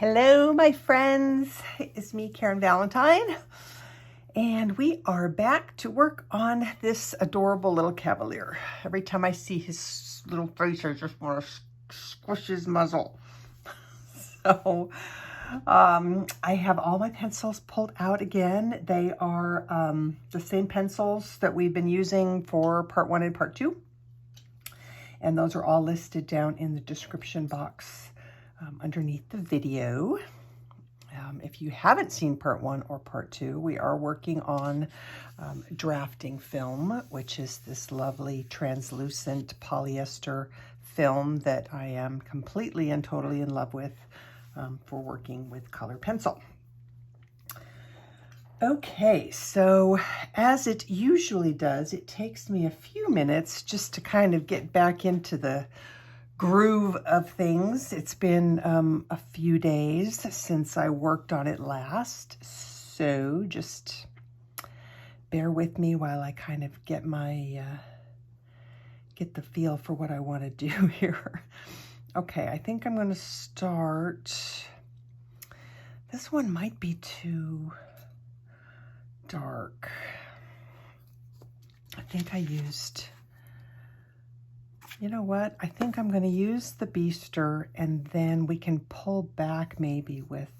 Hello, my friends. It's me, Karen Valentine, and we are back to work on this adorable little Cavalier. Every time I see his little face, I just want to squish his muzzle. So, I have all my pencils pulled out again. They are the same pencils that we've been using for part 1 and part 2. And those are all listed down in the description box underneath the video. If you haven't seen part 1 or part 2, we are working on drafting film, which is this lovely translucent polyester film that I am completely and totally in love with for working with color pencil. Okay, so as it usually does, it takes me a few minutes just to kind of get back into the groove of things. It's been a few days since I worked on it last, so just bear with me while I kind of get my get the feel for what I want to do here. Okay, I think I'm going to start. This one might be too dark. I think I used, you know what? I think I'm going to use the Bistre, and then we can pull back maybe with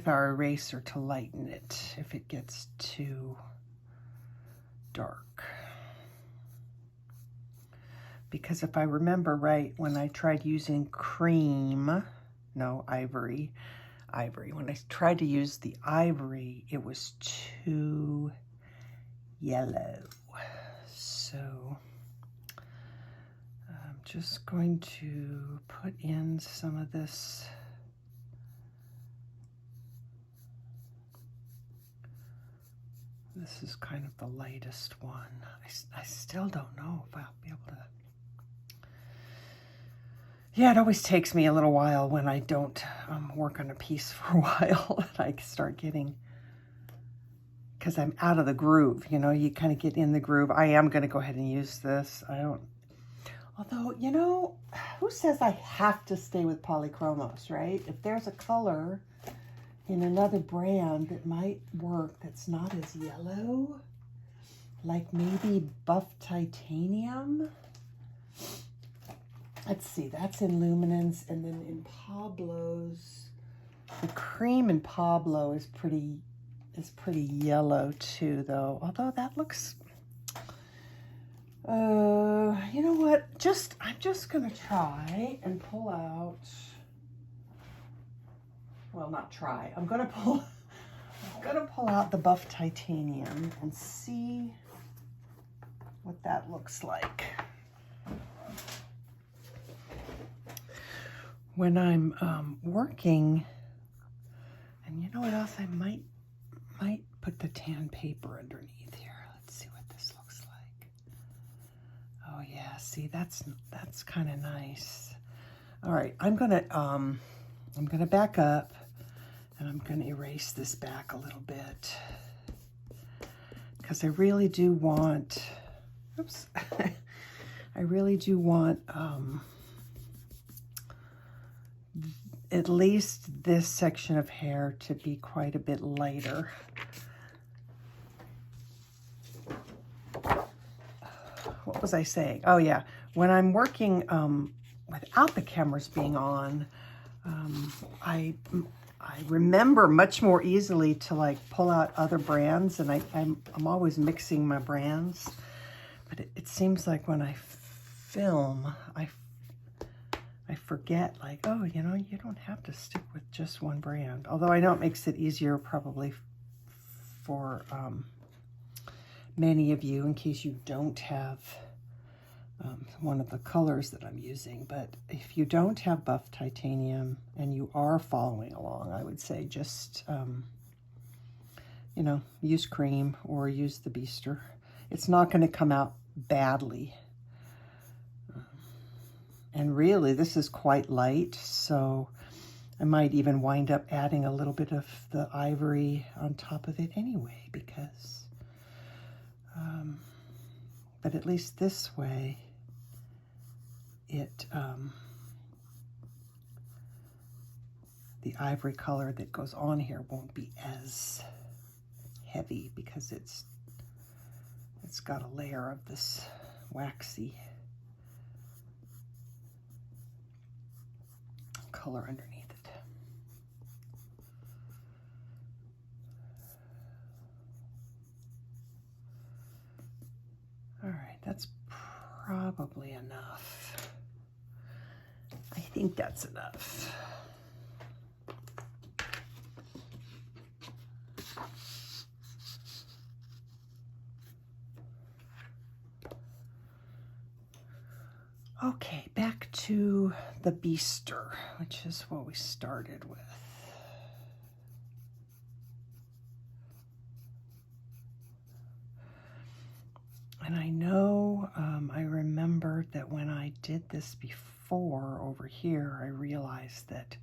our eraser to lighten it if it gets too dark. Because if I remember right, when I tried using ivory. When I tried to use the ivory, it was too yellow. So I'm just going to put in some of this This is kind of the lightest one. I still don't know if I'll be able to. Yeah, it always takes me a little while when I don't work on a piece for a while. And I start getting, because I'm out of the groove, you know, you kind of get in the groove. I am going to go ahead and use this. Although, you know, who says I have to stay with Polychromos, right? If there's a color in another brand that might work that's not as yellow, like maybe buff titanium. Let's see, that's in Luminance, and then in Pablo's, the cream in Pablo is pretty yellow too, though. Although that looks, you know what? I'm just gonna try and pull out. Well, not try. I'm gonna pull out the buff titanium and see what that looks like. When I'm working, and you know what else? I might put the tan paper underneath here. Let's see what this looks like. Oh yeah, see, that's kind of nice. All right, I'm gonna back up, and I'm gonna erase this back a little bit because I really do want. Oops, I really do want. At least this section of hair to be quite a bit lighter. What was I saying? Oh yeah, when I'm working without the cameras being on, I remember much more easily to like pull out other brands, and I'm always mixing my brands. But it seems like when I film, I forget, like, oh, you know, you don't have to stick with just one brand. Although I know it makes it easier probably for many of you in case you don't have one of the colors that I'm using. But if you don't have buff titanium and you are following along, I would say just, you know, use cream or use the Bistre. It's not going to come out badly. And really, this is quite light, so I might even wind up adding a little bit of the ivory on top of it anyway, because, but at least this way, it, the ivory color that goes on here won't be as heavy because it's got a layer of this waxy color underneath it. All right, that's probably enough. I think that's enough. Okay, back to the Bistre, which is what we started with. And I know, I remembered that when I did this before over here, I realized that,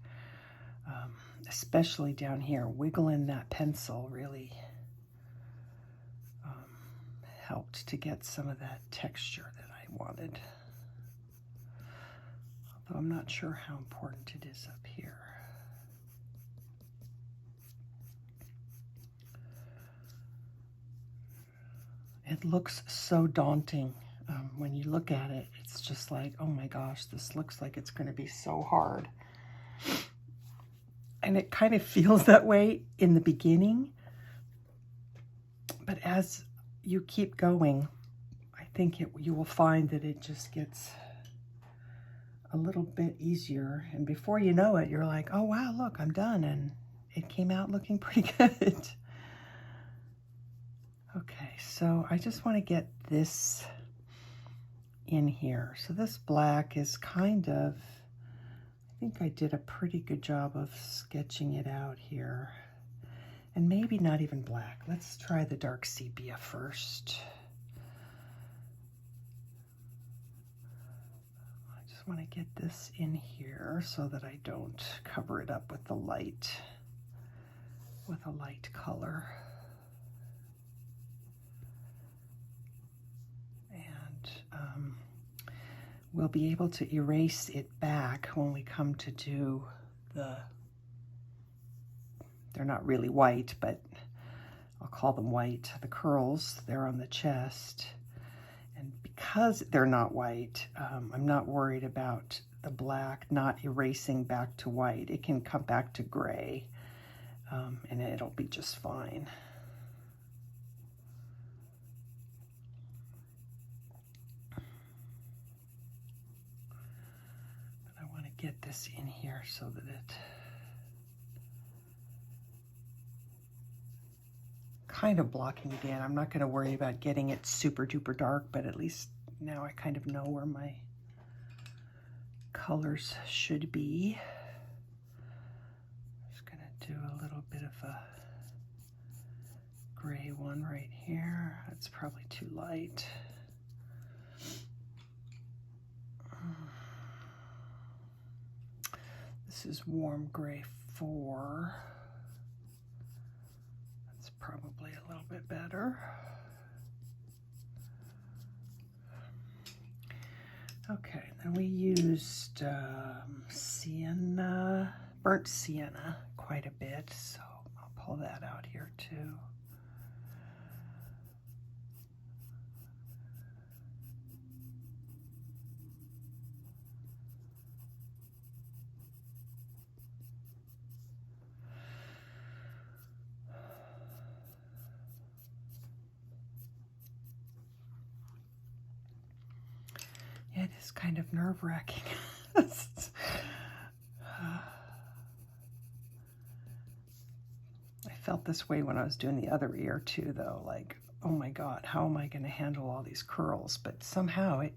especially down here, wiggling that pencil really helped to get some of that texture that I wanted. Although I'm not sure how important it is up here. It looks so daunting when you look at it. It's just like, oh my gosh, this looks like it's going to be so hard. And it kind of feels that way in the beginning. But as you keep going, I think you will find that it just gets a little bit easier. And before you know it, you're like, oh wow, look, I'm done. And it came out looking pretty good. Okay, so I just want to get this in here. So this black is kind of, I think I did a pretty good job of sketching it out here. And maybe not even black. Let's try the dark sepia first. I just want to get this in here so that I don't cover it up with the light, with a light color. We'll be able to erase it back when we come to do they're not really white, but I'll call them white, the curls, they're on the chest. And because they're not white, I'm not worried about the black not erasing back to white. It can come back to gray, and it'll be just fine. Get this in here so that it kind of blocking it in. I'm not going to worry about getting it super duper dark, but at least now I kind of know where my colors should be. Just going to do a little bit of a gray one right here. That's probably too light. This is warm gray 4. That's probably a little bit better. Okay, then we used Sienna, burnt sienna quite a bit, so I'll pull that out here too. It is kind of nerve-wracking. I felt this way when I was doing the other ear too, though. Like, oh my God, how am I going to handle all these curls? But somehow it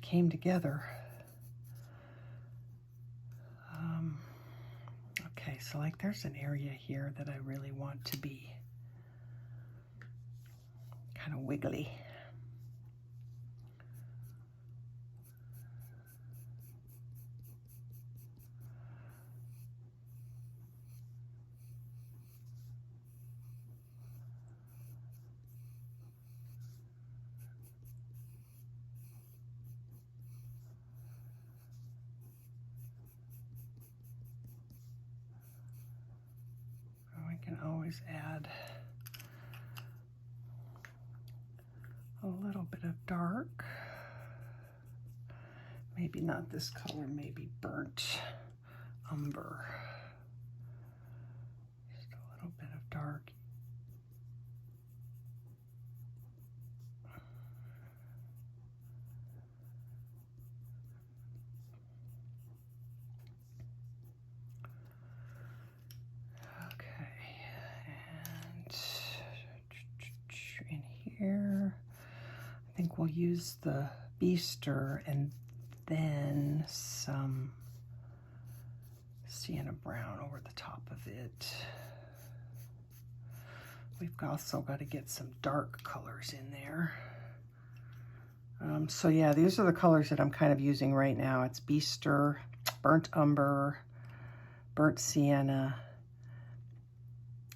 came together. Okay, so like there's an area here that I really want to be kind of wiggly. can always add a little bit of dark. Maybe not this color, maybe burnt umber. Just a little bit of dark. Okay, and in here, I think we'll use the Bistre and then some Sienna brown over the top of it. We've also got to get some dark colors in there. So yeah, these are the colors that I'm kind of using right now. It's Bistre, burnt umber, burnt sienna,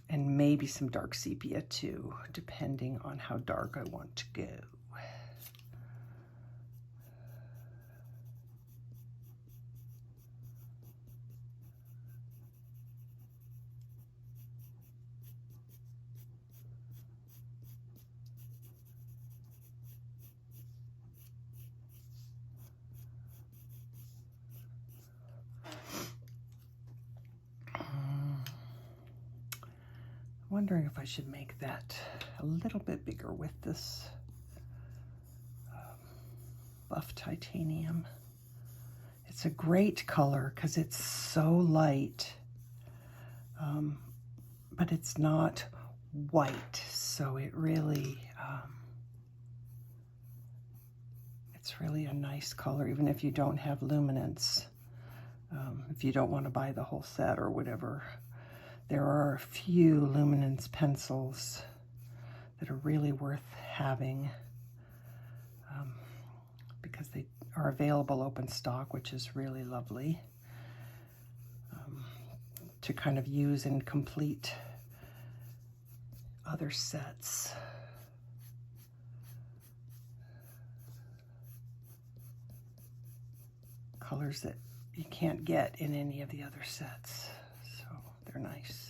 and maybe some dark sepia too, depending on how dark I want to go. Wondering if I should make that a little bit bigger with this buff titanium. It's a great color because it's so light, but it's not white, so it really, it's really a nice color, even if you don't have luminance, if you don't want to buy the whole set or whatever. There are a few luminance pencils that are really worth having because they are available open stock, which is really lovely to kind of use and complete other sets. Colors that you can't get in any of the other sets. They're nice.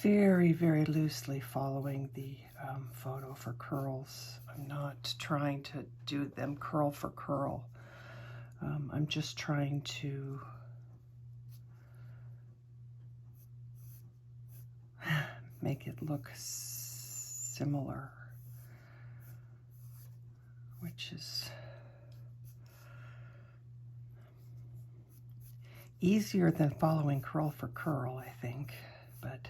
Very, very loosely following the photo for curls. I'm not trying to do them curl for curl. I'm just trying to make it look similar, which is easier than following curl for curl, I think, but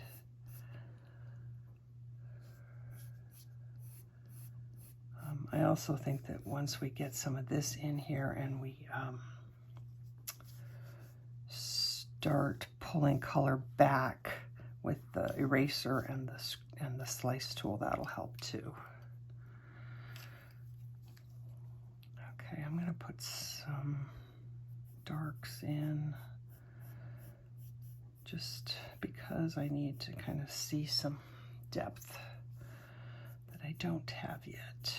I also think that once we get some of this in here and we start pulling color back with the eraser and the slice tool, that'll help too. Okay, I'm gonna put some darks in just because I need to kind of see some depth that I don't have yet.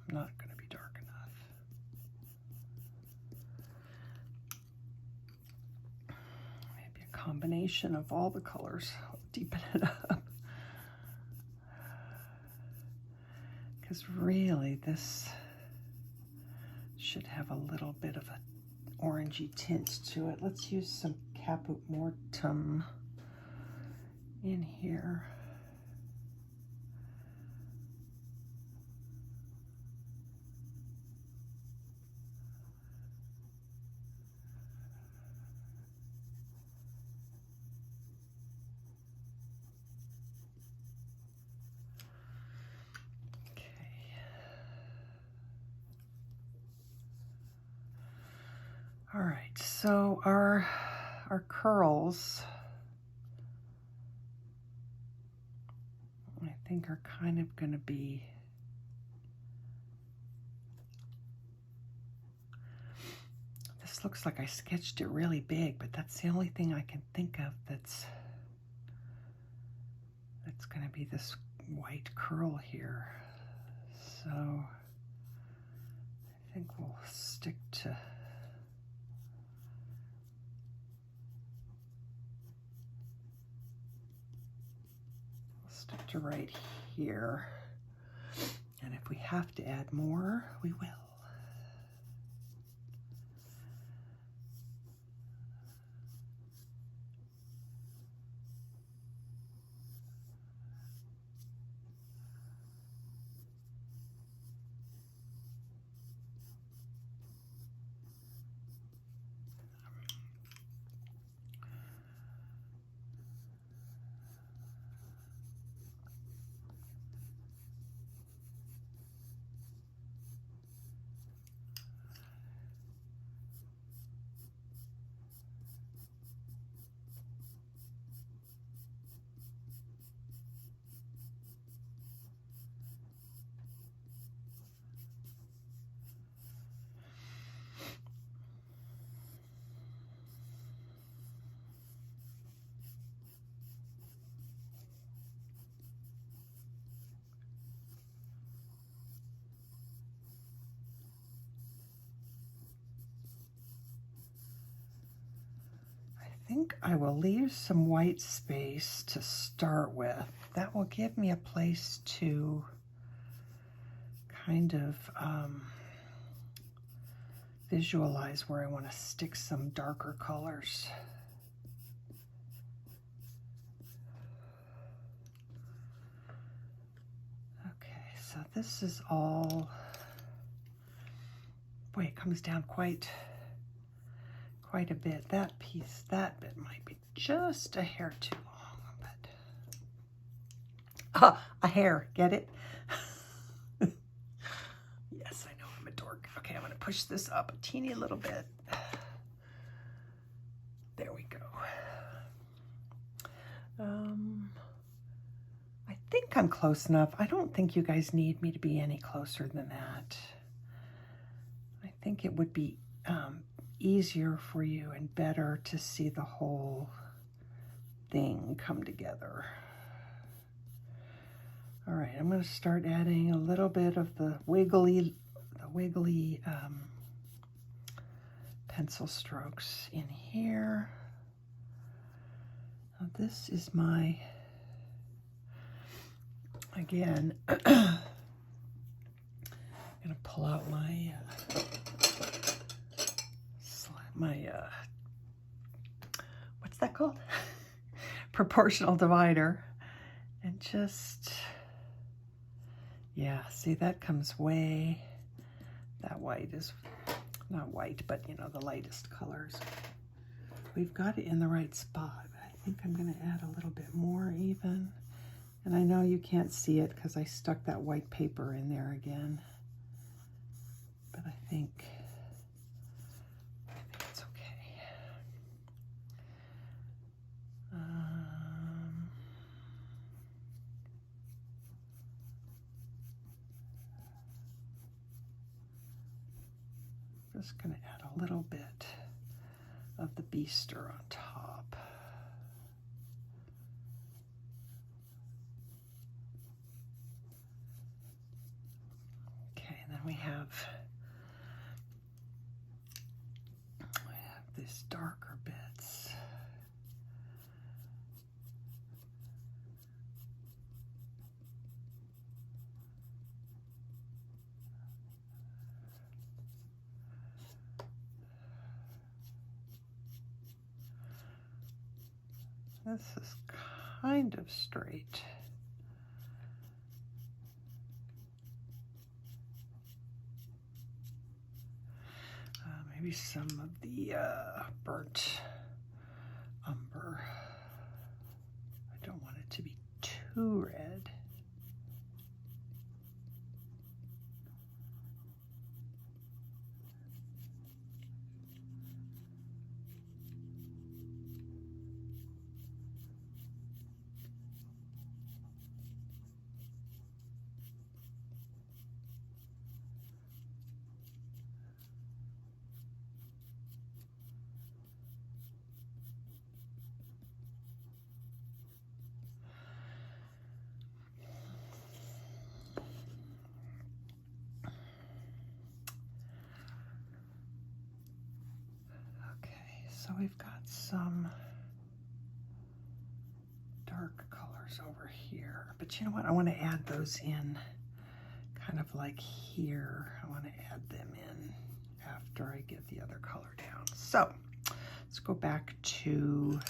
Not going to be dark enough. Maybe a combination of all the colors. I'll deepen it up. Because really this should have a little bit of an orangey tint to it. Let's use some Caput Mortem in here. All right, so our curls, I think, are kind of going to be this. Looks like I sketched it really big, but that's the only thing I can think of that's going to be this white curl here. So I think we'll stick to right here, and if we have to add more, we will. I think I will leave some white space to start with. That will give me a place to kind of visualize where I want to stick some darker colors. Okay, so this is all, boy, it comes down quite a bit. That piece, that bit might be just a hair too long, but a hair, get it? Yes, I know I'm a dork. Okay, I'm gonna push this up a teeny little bit. There we go. I think I'm close enough. I don't think you guys need me to be any closer than that. I think it would be easier for you and better to see the whole thing come together. All right, I'm going to start adding a little bit of the wiggly pencil strokes in here. Now this is my, again, I'm going to pull out my what's that called? Proportional divider, and just, yeah, see, that comes way, that white is not white, but you know, the lightest colors. We've got it in the right spot. I think I'm going to add a little bit more even, and I know you can't see it because I stuck that white paper in there again, but I think it's okay. Just going to add a little bit of the Bistre on top. Okay, and then we have these darker bits. This is kind of straight. Maybe some of the burnt umber. I don't want it to be too red. So we've got some dark colors over here, but you know what? I want to add those in kind of like here. I want to add them in after I get the other color down. So let's go back to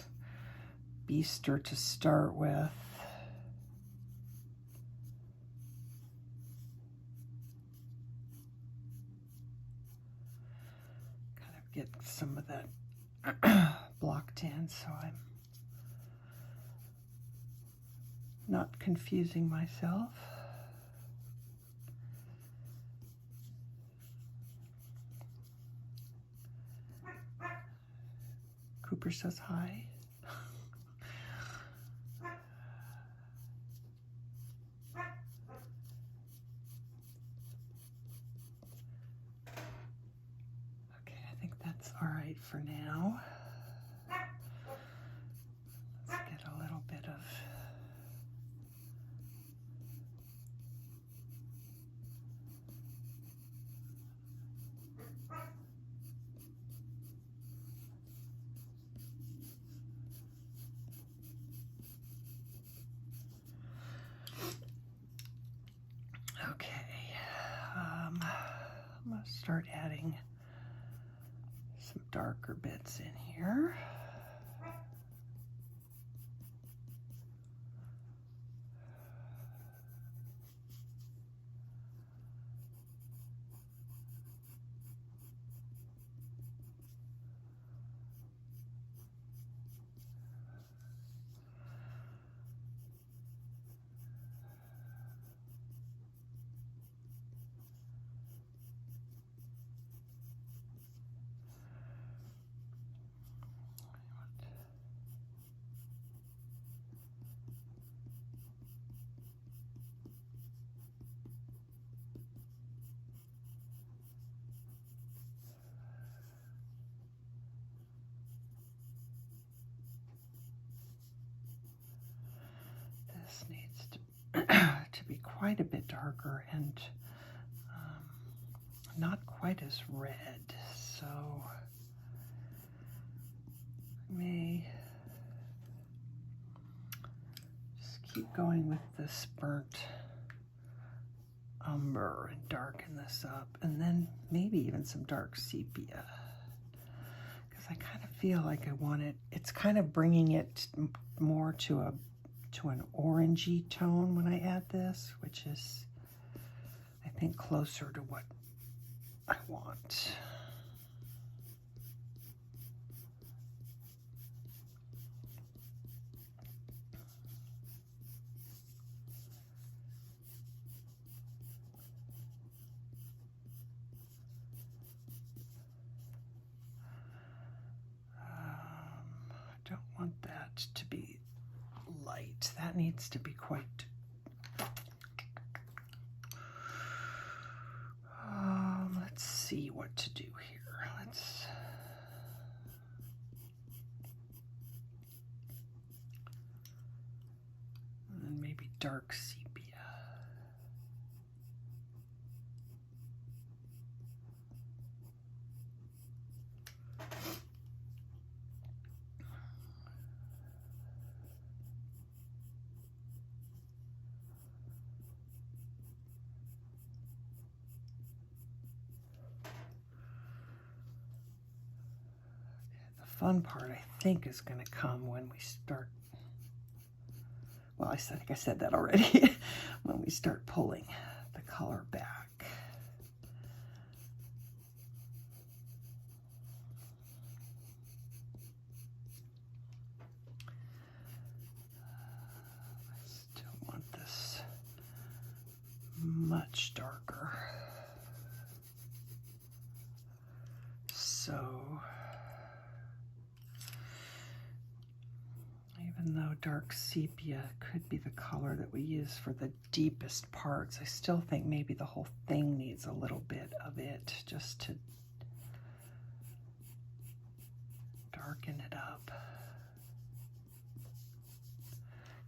Bistre to start with. Kind of get some of that blocked in so I'm not confusing myself. Cooper says hi. Okay, I think that's all right for now. Let's get a little bit of I'm going to start adding some darker bits in here. This needs to be quite a bit darker and not quite as red, so I may just keep going with this burnt umber and darken this up, and then maybe even some dark sepia, because I kind of feel like I want it, it's kind of bringing it more to an orangey tone when I add this, which is, I think, closer to what I want. I don't want that to be light. That needs to be quite let's see what to do here. And then maybe dark sepia. Fun part, I think, is going to come when we start, well, I think I said that already, when we start pulling the color back. I still want this much darker. So even though dark sepia could be the color that we use for the deepest parts, I still think maybe the whole thing needs a little bit of it just to darken it up,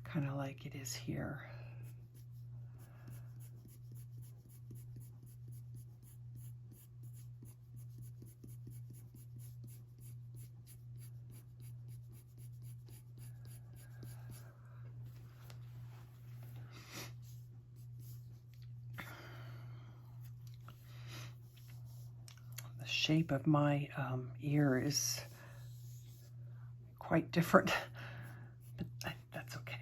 kind of like it is here. shape of my ear is quite different, but that's okay.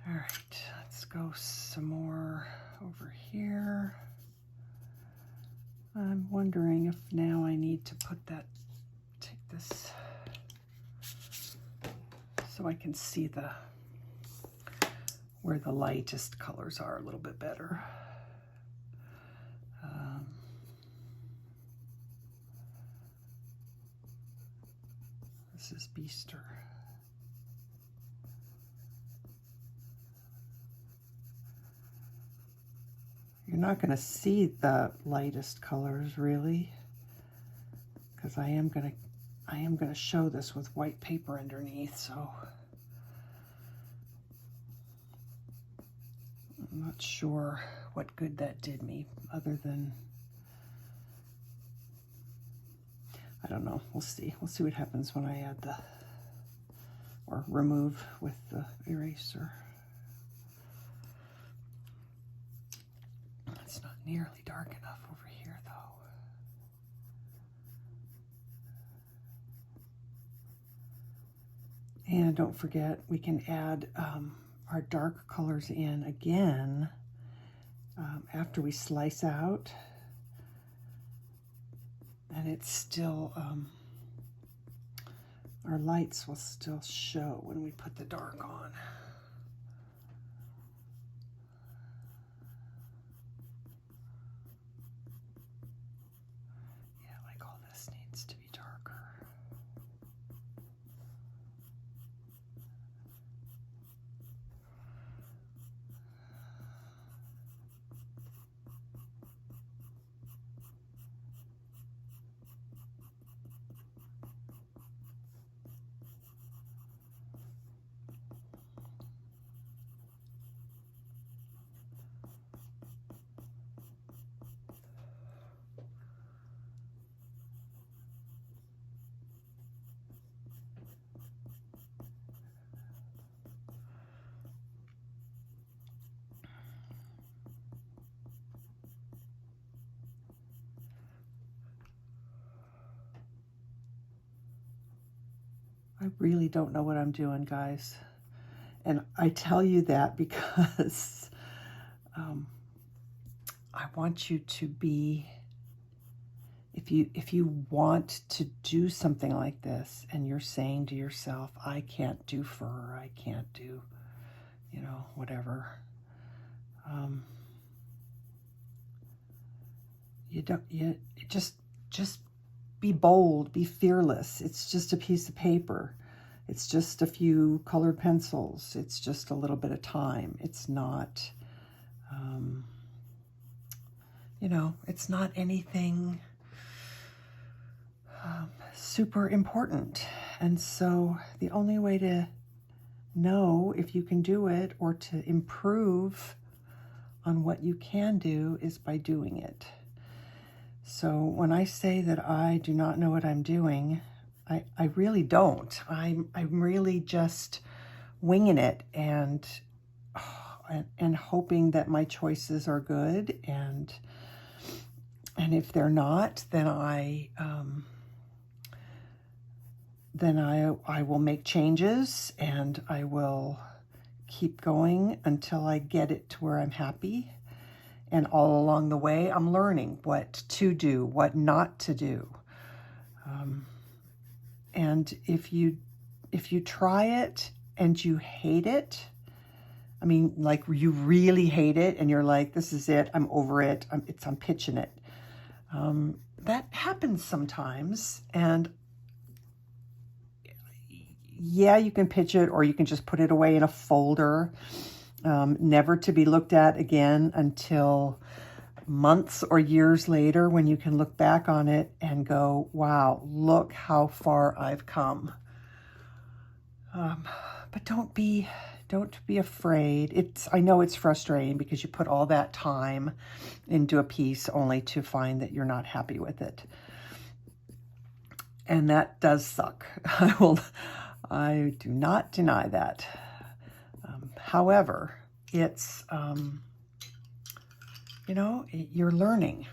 All right, let's go some more over here. I'm wondering if now I need to put that, take this so I can see where the lightest colors are a little bit better. This is Bistre. You're not going to see the lightest colors really, because I am going to show this with white paper underneath, so I'm not sure what good that did me, other than, I don't know, we'll see. We'll see what happens when I add or remove with the eraser. It's not nearly dark enough over here, though. And don't forget, we can add our dark colors in again after we slice out. And it's still, our lights will still show when we put the dark on. Needs to be darker. I really don't know what I'm doing, guys. And I tell you that because I want you to be, if you want to do something like this and you're saying to yourself, I can't do fur, I can't do, you know, whatever. Just be bold, be fearless. It's just a piece of paper. It's just a few colored pencils. It's just a little bit of time. It's not, you know, it's not anything super important. And so the only way to know if you can do it or to improve on what you can do is by doing it. So when I say that I do not know what I'm doing, I really don't. I'm really just winging it and hoping that my choices are good, and if they're not, then I will make changes, and I will keep going until I get it to where I'm happy. And all along the way, I'm learning what to do, what not to do. And if you try it and you hate it, I mean, like you really hate it and you're like, this is it, I'm over it, I'm pitching it. That happens sometimes. And yeah, you can pitch it, or you can just put it away in a folder, never to be looked at again until months or years later, when you can look back on it and go, wow, look how far I've come. But don't be afraid. I know it's frustrating because you put all that time into a piece only to find that you're not happy with it. And that does suck. I do not deny that. However, it's you know, you're learning.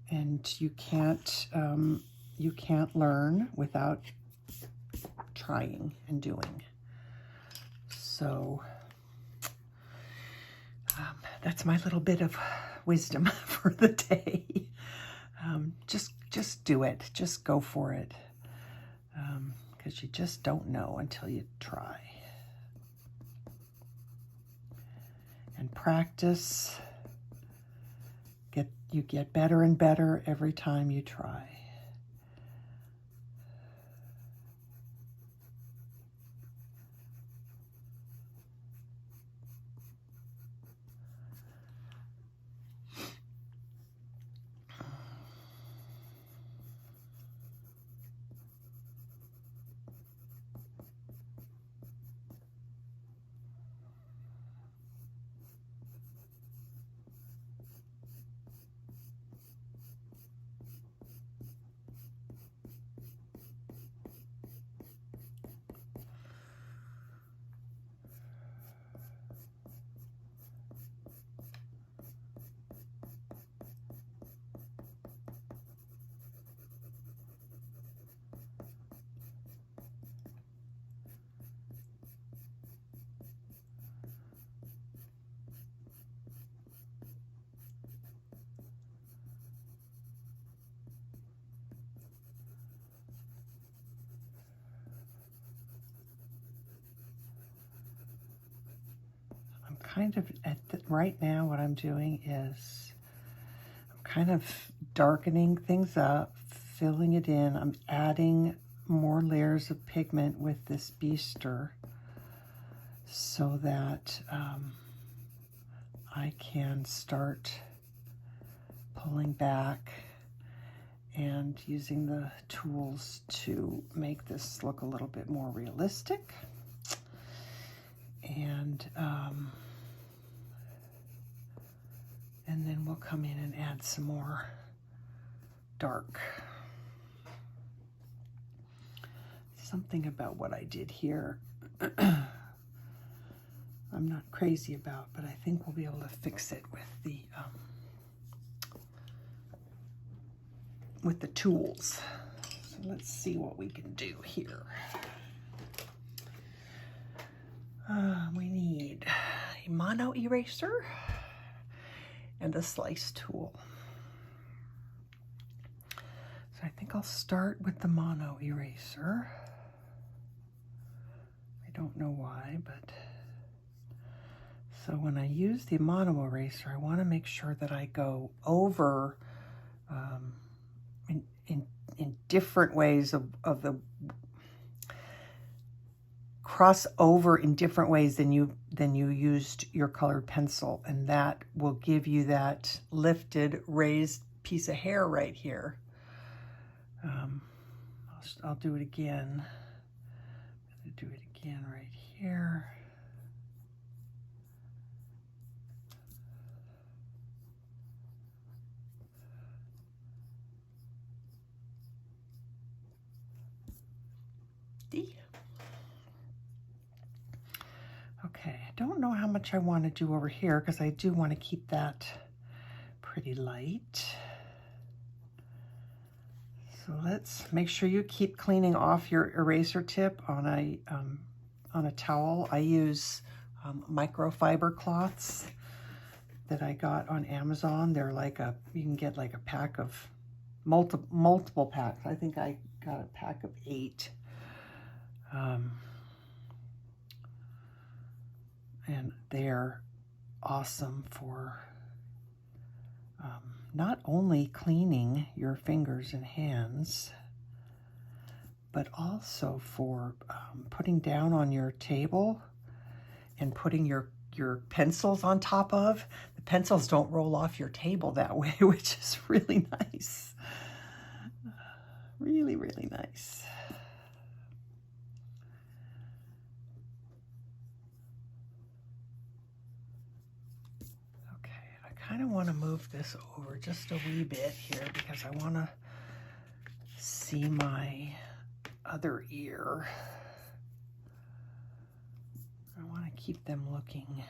And you can't learn without trying and doing. So that's my little bit of wisdom for the day. Just do it. Just go for it. Because you just don't know until you try. And practice. You get better and better every time you try. Kind of right now what I'm doing is I'm kind of darkening things up, filling it in. I'm adding more layers of pigment with this Bistre so that I can start pulling back and using the tools to make this look a little bit more realistic. And then we'll come in and add some more dark. Something about what I did here I'm not crazy about, but I think we'll be able to fix it with the tools. So let's see what we can do here. We need a mono eraser and a slice tool. So I think I'll start with the mono eraser. I don't know why, but so when I use the mono eraser, I want to make sure that I go over in different ways of the cross over in different ways than you used your colored pencil, and that will give you that lifted, raised piece of hair right here. I'll do it again. I'm gonna do it again right here. Okay, I don't know how much I want to do over here because I do want to keep that pretty light. So let's make sure you keep cleaning off your eraser tip on a towel. I use microfiber cloths that I got on Amazon. They're like you can get like a pack of multiple packs. I think I got a pack of 8. And they're awesome for not only cleaning your fingers and hands, but also for putting down on your table and putting your pencils on top of. The pencils don't roll off your table that way, which is really nice. Really, really nice. I kind of want to move this over just a wee bit here because I want to see my other ear. I want to keep them looking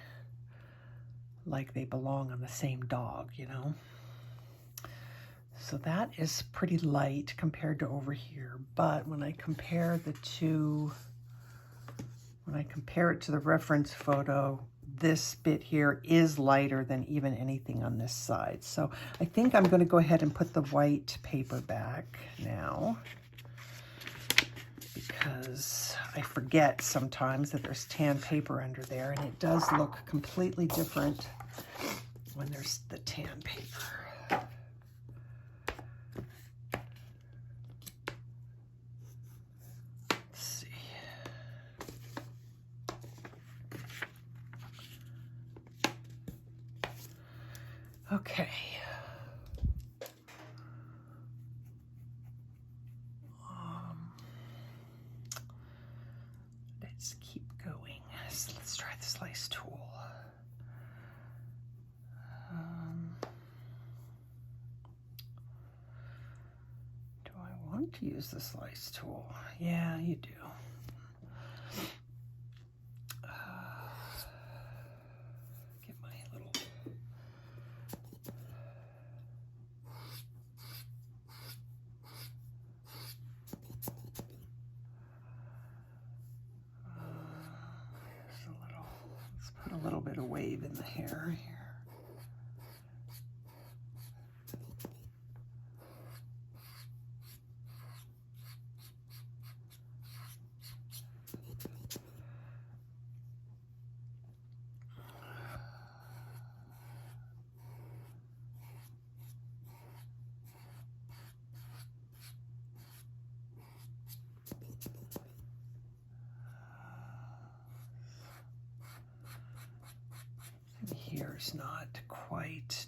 like they belong on the same dog, you know. So that is pretty light compared to over here. But when I compare the two, when I compare it to the reference photo, this bit here is lighter than even anything on this side. So I think I'm going to go ahead and put the white paper back now, because I forget sometimes that there's tan paper under there, and it does look completely different when there's the tan paper. Okay. Let's keep going. So let's try the slice tool. Do I want to use the slice tool? Yeah, you do. A little bit of wave in the hair here. Here's not quite,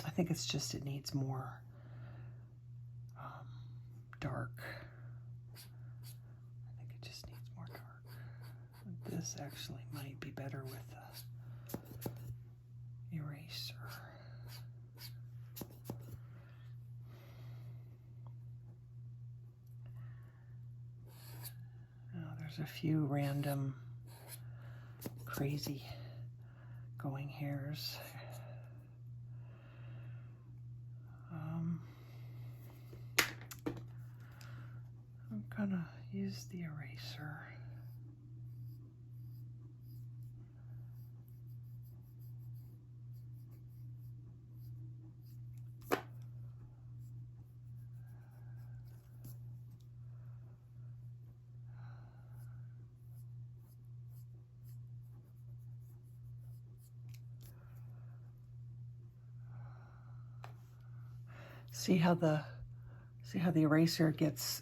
I think it's just it needs more dark. I think it just needs more dark. This actually might be better with the eraser. Now there's a few random crazy going hairs. I'm gonna use the eraser. See how the eraser gets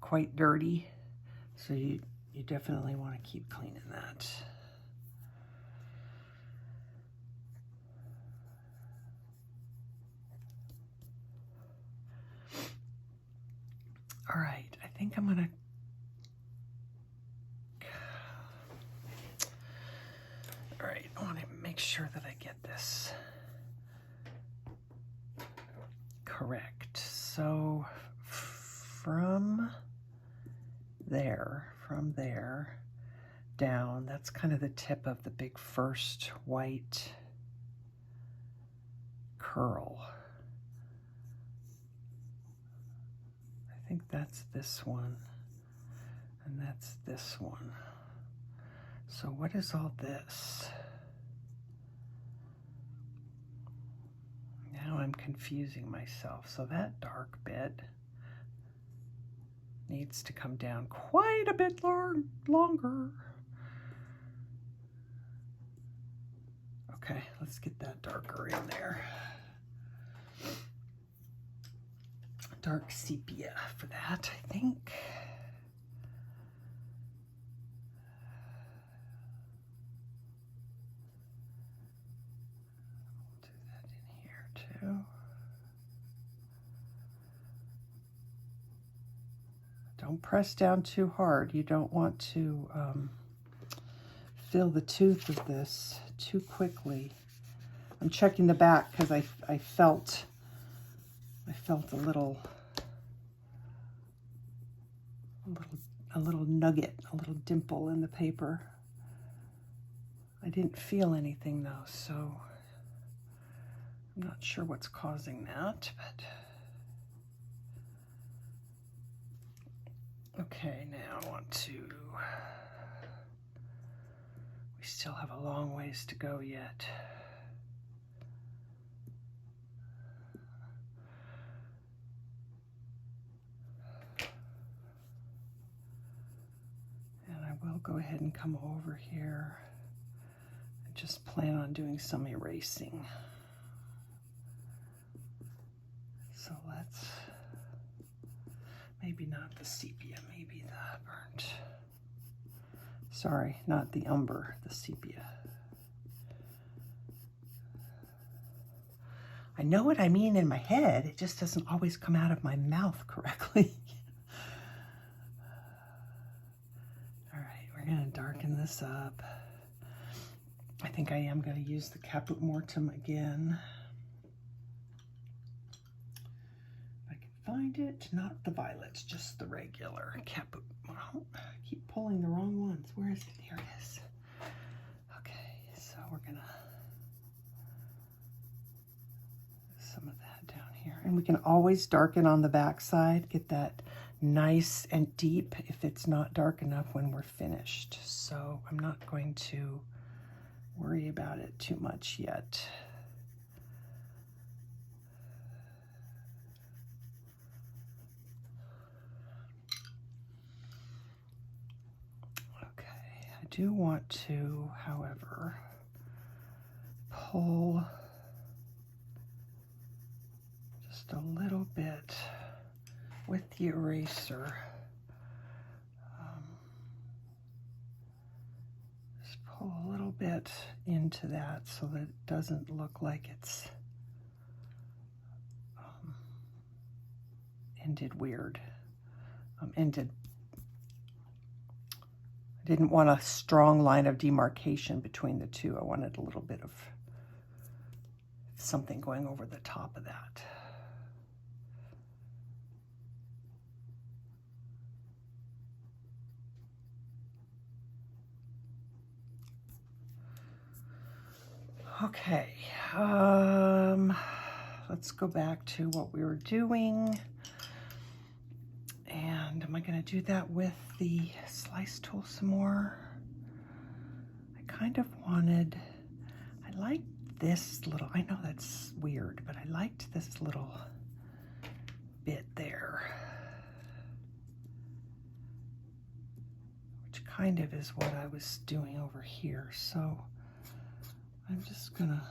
quite dirty? So you definitely want to keep cleaning that. All right, I think I'm gonna I want to make sure that I get this correct. So from there down, that's kind of the tip of the big first white curl. I think that's this one, and that's this one. So what is all this? Now I'm confusing myself. So that dark bit needs to come down quite a bit longer. Okay, let's get that darker in there. Dark sepia for that, I think. Do that in here too. Don't press down too hard. You don't want to fill the tooth of this too quickly. I'm checking the back because I felt a little nugget, a little dimple in the paper. I didn't feel anything though, so I'm not sure what's causing that, but okay, now I want to, we still have a long ways to go yet. And I will go ahead and come over here and just plan on doing some erasing. So let's, maybe not the sepia, maybe the burnt. Sorry, not the umber, the sepia. I know what I mean in my head, it just doesn't always come out of my mouth correctly. All right, we're gonna darken this up. I think I am gonna use the Caput Mortem again. Find it, not the violets, just the regular Caput. Oh, I keep pulling the wrong ones. Where is it? Here it is. Okay, so we're gonna some of that down here, and we can always darken on the back side, get that nice and deep if it's not dark enough when we're finished. So I'm not going to worry about it too much yet. I do want to, however, pull just a little bit with the eraser. Just pull a little bit into that so that it doesn't look like it's ended weird. I didn't want a strong line of demarcation between the two. I wanted a little bit of something going over the top of that. Okay, let's go back to what we were doing. And am I going to do that with the slice tool some more? I kind of wanted, I liked this little, I know that's weird, but I liked this little bit there, which kind of is what I was doing over here. So I'm just gonna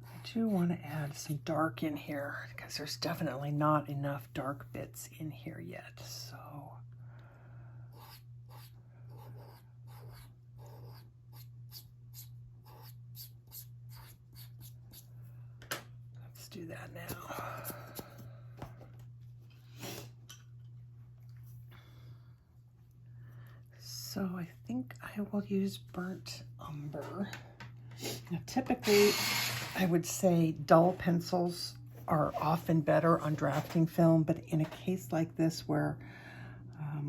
I do want to add some dark in here because there's definitely not enough dark bits in here yet. So let's do that now. So I think I will use burnt umber. Now typically I would say dull pencils are often better on drafting film, but in a case like this where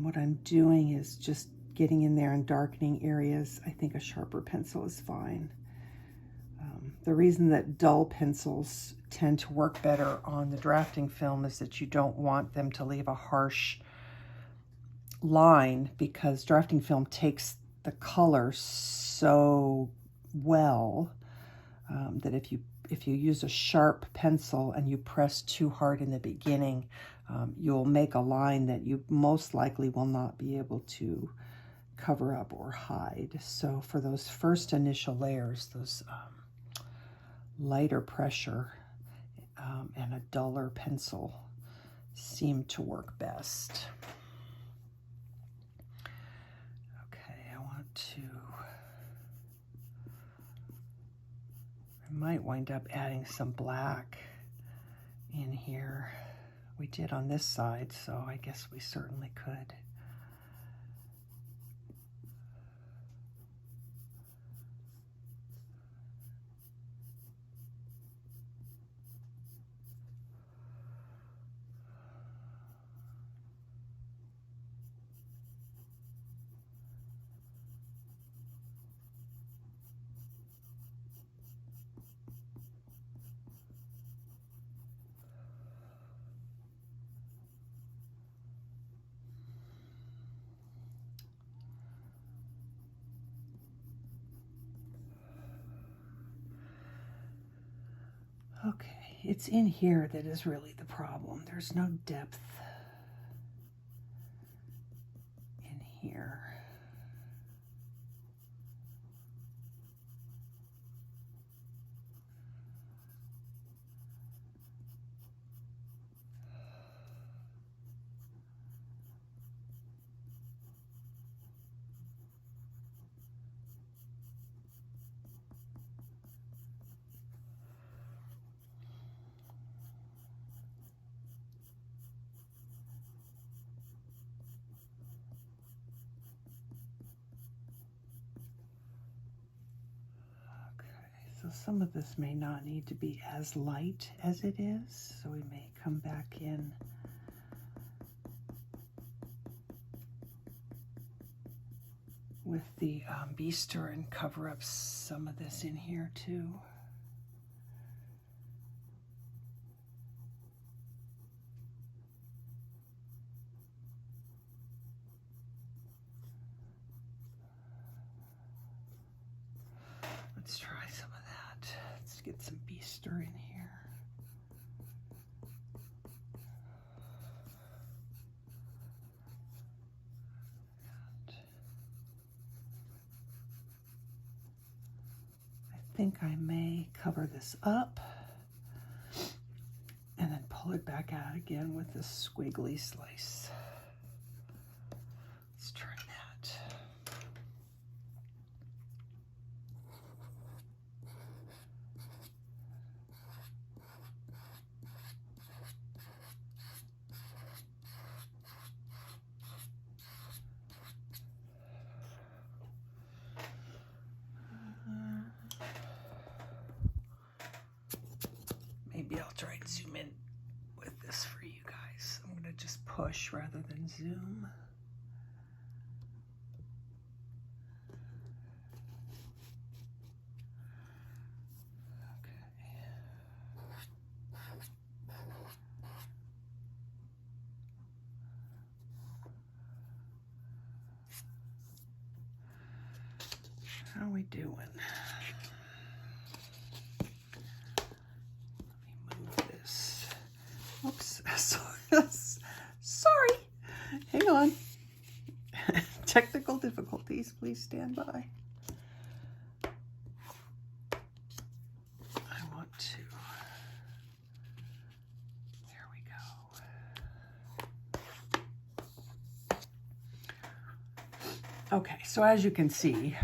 what I'm doing is just getting in there and darkening areas, I think a sharper pencil is fine. The reason that dull pencils tend to work better on the drafting film is that you don't want them to leave a harsh line, because drafting film takes the color so well that if you use a sharp pencil and you press too hard in the beginning, you'll make a line that you most likely will not be able to cover up or hide. So for those first initial layers, those lighter pressure and a duller pencil seem to work best. Okay, I might wind up adding some black in here. We did on this side, so I guess we certainly could. Okay, it's in here that is really the problem. There's no depth in here. So some of this may not need to be as light as it is, so we may come back in with the Bistre and cover up some of this in here too. Let's try some of that. Let's get some Bistre in here. I think I may cover this up and then pull it back out again with this squiggly slice. Let's try that. Maybe I'll try and zoom in with this for you guys. I'm going to just push rather than zoom. How are we doing? Oops, sorry, hang on. Technical difficulties, please stand by. I want to, there we go. Okay, so as you can see,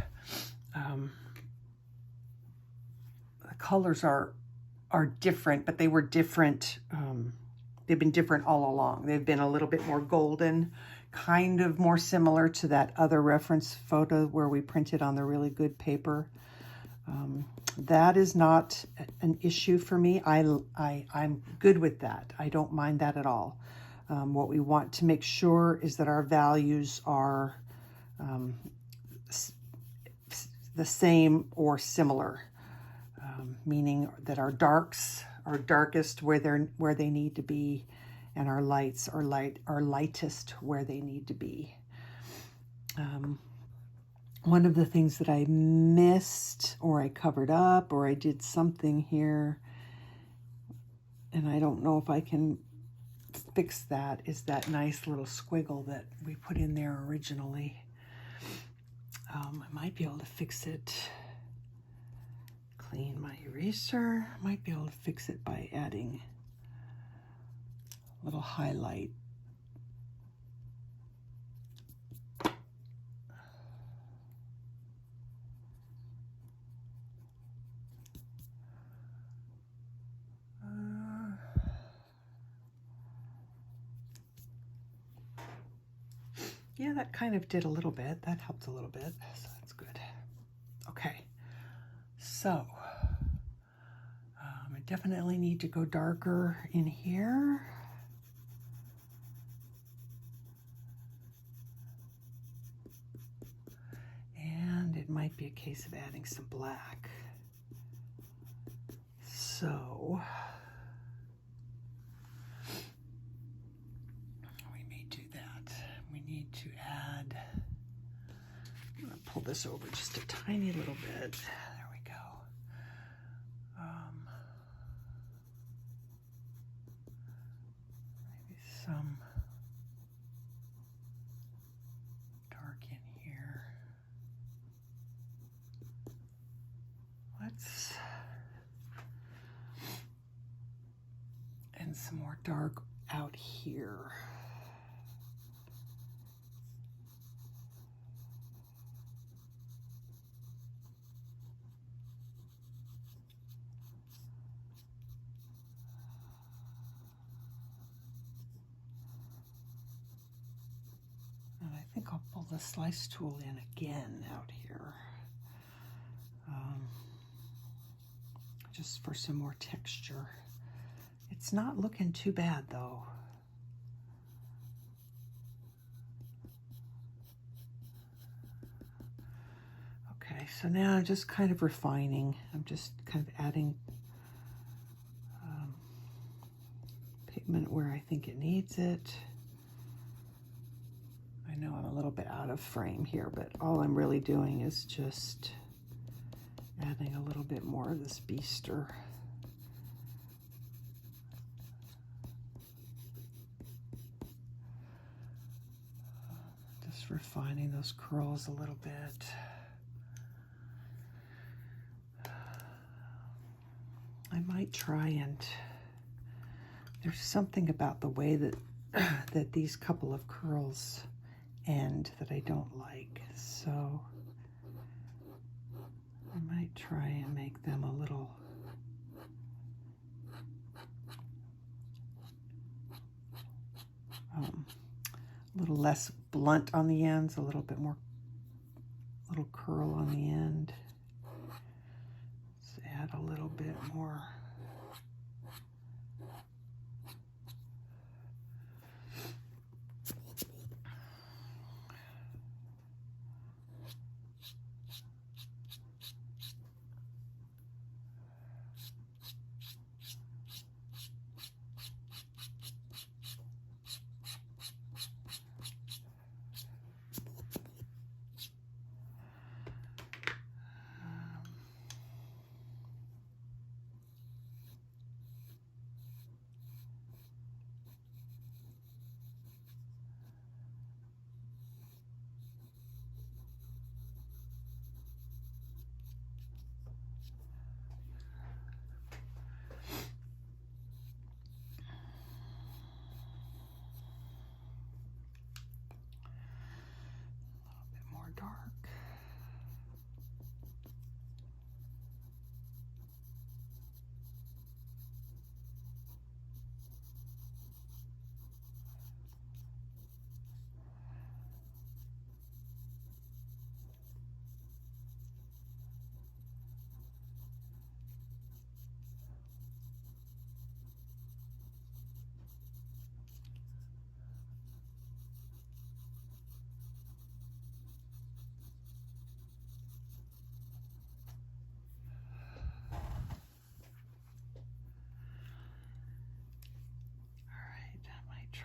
the colors are different, but they were different. They've been different all along. They've been a little bit more golden, kind of more similar to that other reference photo where we printed on the really good paper. That is not an issue for me. I'm good with that. I don't mind that at all. What we want to make sure is that our values are the same or similar, meaning that our darks are darkest where they need to be, and our lights are lightest where they need to be. One of the things that I missed, or I covered up, or I did something here, and I don't know if I can fix that, is that nice little squiggle that we put in there originally. I might be able to fix it. Clean my eraser. Might be able to fix it by adding little highlight. Yeah, that kind of did a little bit. That helped a little bit, so that's good. Okay, so I definitely need to go darker in here. And it might be a case of adding some black. So we may do that. We need to add, I'm gonna pull this over just a tiny little bit. There we go. Maybe some dark in here. And some more dark out here. And I think I'll pull the slice tool in again out here. Just for some more texture. It's not looking too bad though. Okay, so now I'm just kind of refining. I'm just kind of adding pigment where I think it needs it. I know I'm a little bit out of frame here, but all I'm really doing is just adding a little bit more of this Bistre. Just refining those curls a little bit. I might try and, there's something about the way that that these couple of curls end that I don't like, so I might try and make them a little less blunt on the ends, a little bit more, little curl on the end. Let's add a little bit more.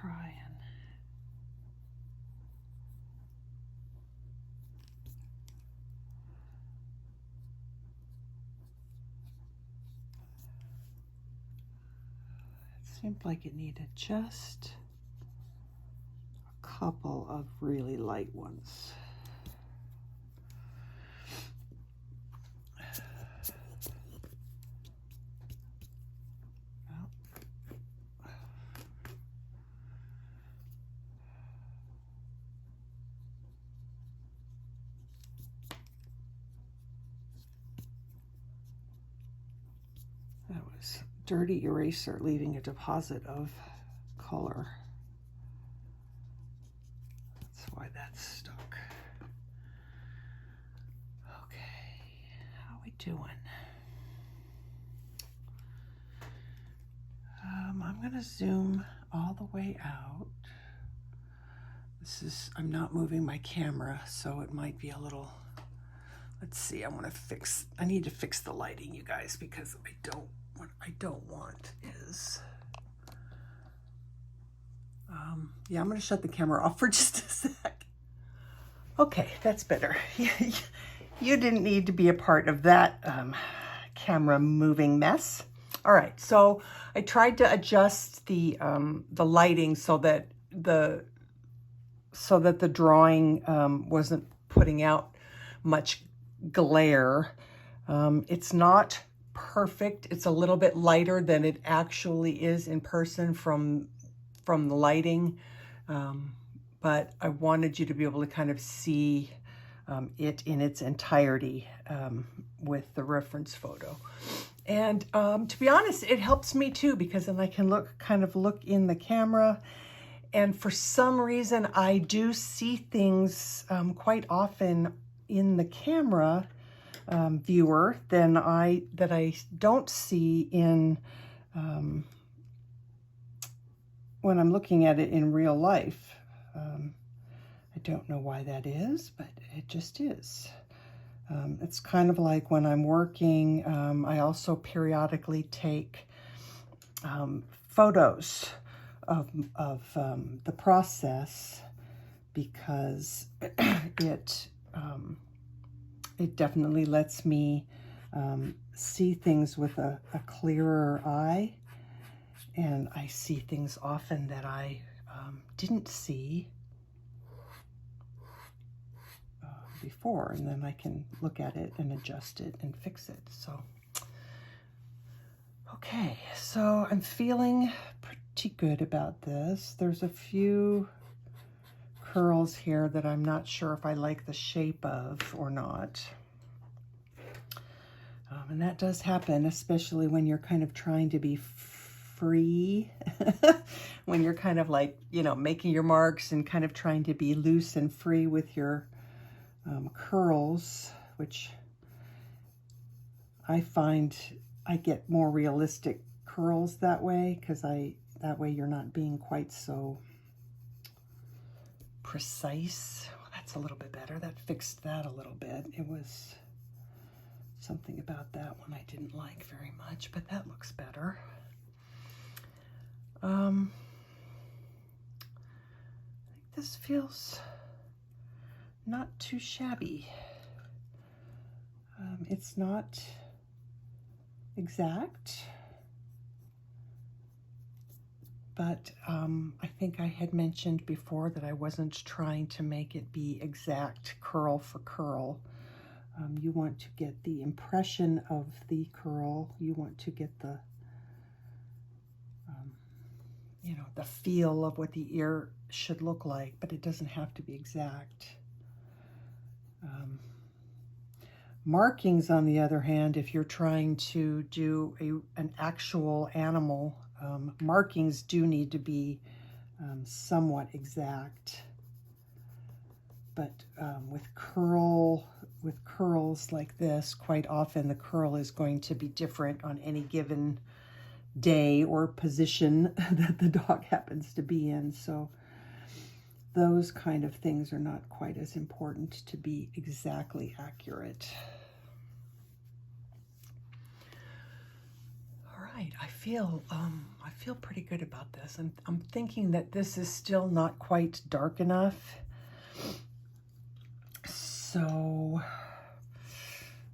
Try and it seemed like it needed just a couple of really light ones. That was dirty eraser leaving a deposit of color. That's why that's stuck. Okay, how are we doing? I'm gonna zoom all the way out. This is, I'm not moving my camera, so it might be a little, let's see, I need to fix the lighting, you guys, because what I don't want is, yeah, I'm gonna shut the camera off for just a sec. Okay, that's better. You didn't need to be a part of that camera moving mess. All right, so I tried to adjust the lighting so that the drawing wasn't putting out much glare. It's not perfect. It's a little bit lighter than it actually is in person from the lighting, but I wanted you to be able to kind of see it in its entirety with the reference photo. And to be honest, it helps me too, because then I can look in the camera, and for some reason I do see things quite often in the camera viewer that I don't see in when I'm looking at it in real life. I don't know why that is, but it just is. It's kind of like when I'm working, I also periodically take photos of the process, because it definitely lets me see things with a clearer eye, and I see things often that I didn't see before, and then I can look at it and adjust it and fix it. So okay, so I'm feeling pretty good about this. There's a few curls here that I'm not sure if I like the shape of or not. And that does happen, especially when you're kind of trying to be free, when you're kind of like, you know, making your marks and kind of trying to be loose and free with your curls, which I find I get more realistic curls that way, because that way you're not being quite so precise. Well, that's a little bit better. That fixed that a little bit. It was something about that one I didn't like very much, but that looks better. I think this feels not too shabby. It's not exact, but I think I had mentioned before that I wasn't trying to make it be exact curl for curl. You want to get the impression of the curl. You want to get the, you know, the feel of what the ear should look like, but it doesn't have to be exact. Markings, on the other hand, if you're trying to do an actual animal, markings do need to be somewhat exact. But with curls like this, quite often the curl is going to be different on any given day or position that the dog happens to be in. So those kind of things are not quite as important to be exactly accurate. All right, I feel pretty good about this. I'm thinking that this is still not quite dark enough. So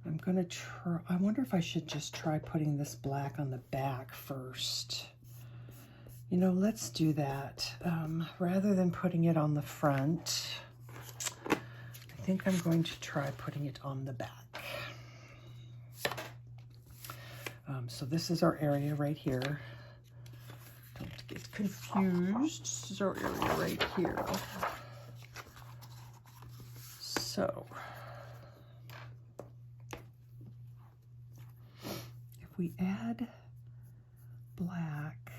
I'm gonna try, I wonder if I should just try putting this black on the back first. You know, let's do that. Rather than putting it on the front, I think I'm going to try putting it on the back. So this is our area right here. Don't get confused. This is our area right here. So if we add black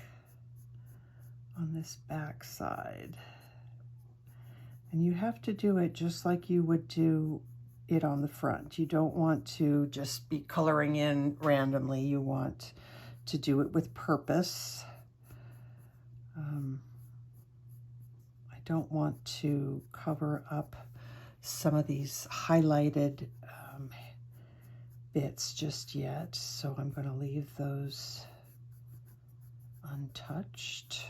on this back side. And you have to do it just like you would do it on the front. You don't want to just be coloring in randomly. You want to do it with purpose. I don't want to cover up some of these highlighted bits just yet, so I'm going to leave those untouched.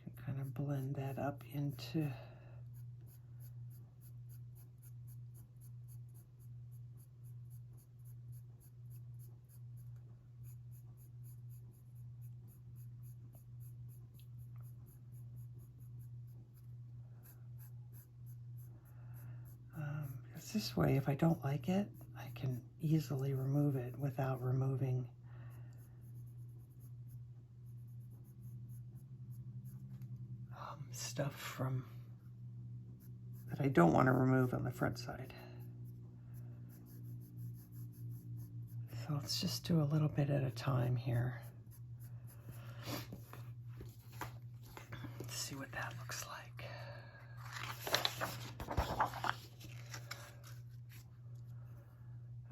I can kind of blend that up into this way, if I don't like it, I can easily remove it without removing stuff from that I don't want to remove on the front side. So let's just do a little bit at a time here. Let's see what that looks like.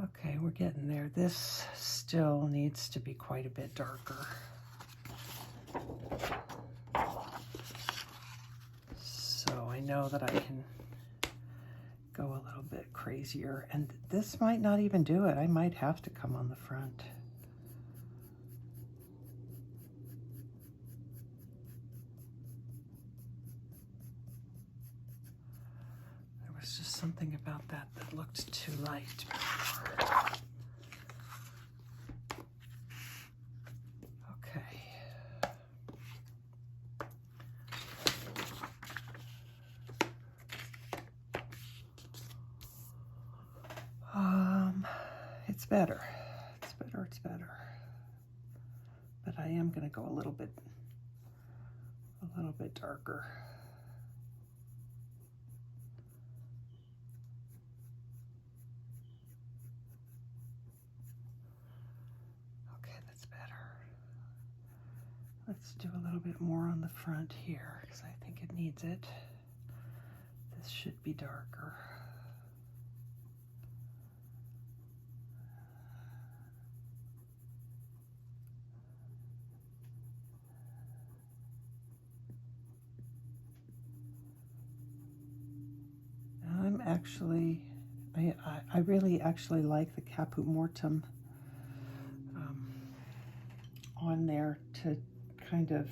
Okay, we're getting there. This still needs to be quite a bit darker. So I know that I can go a little bit crazier, and this might not even do it. I might have to come on the front. There was just something about that that looked too light before. Okay. It's better. It's better, it's better. But I am going to go a little bit darker. Okay, that's better. Let's do a little bit more on the front here because I think it needs it. This should be darker. I really actually like the Caput Mortem on there to kind of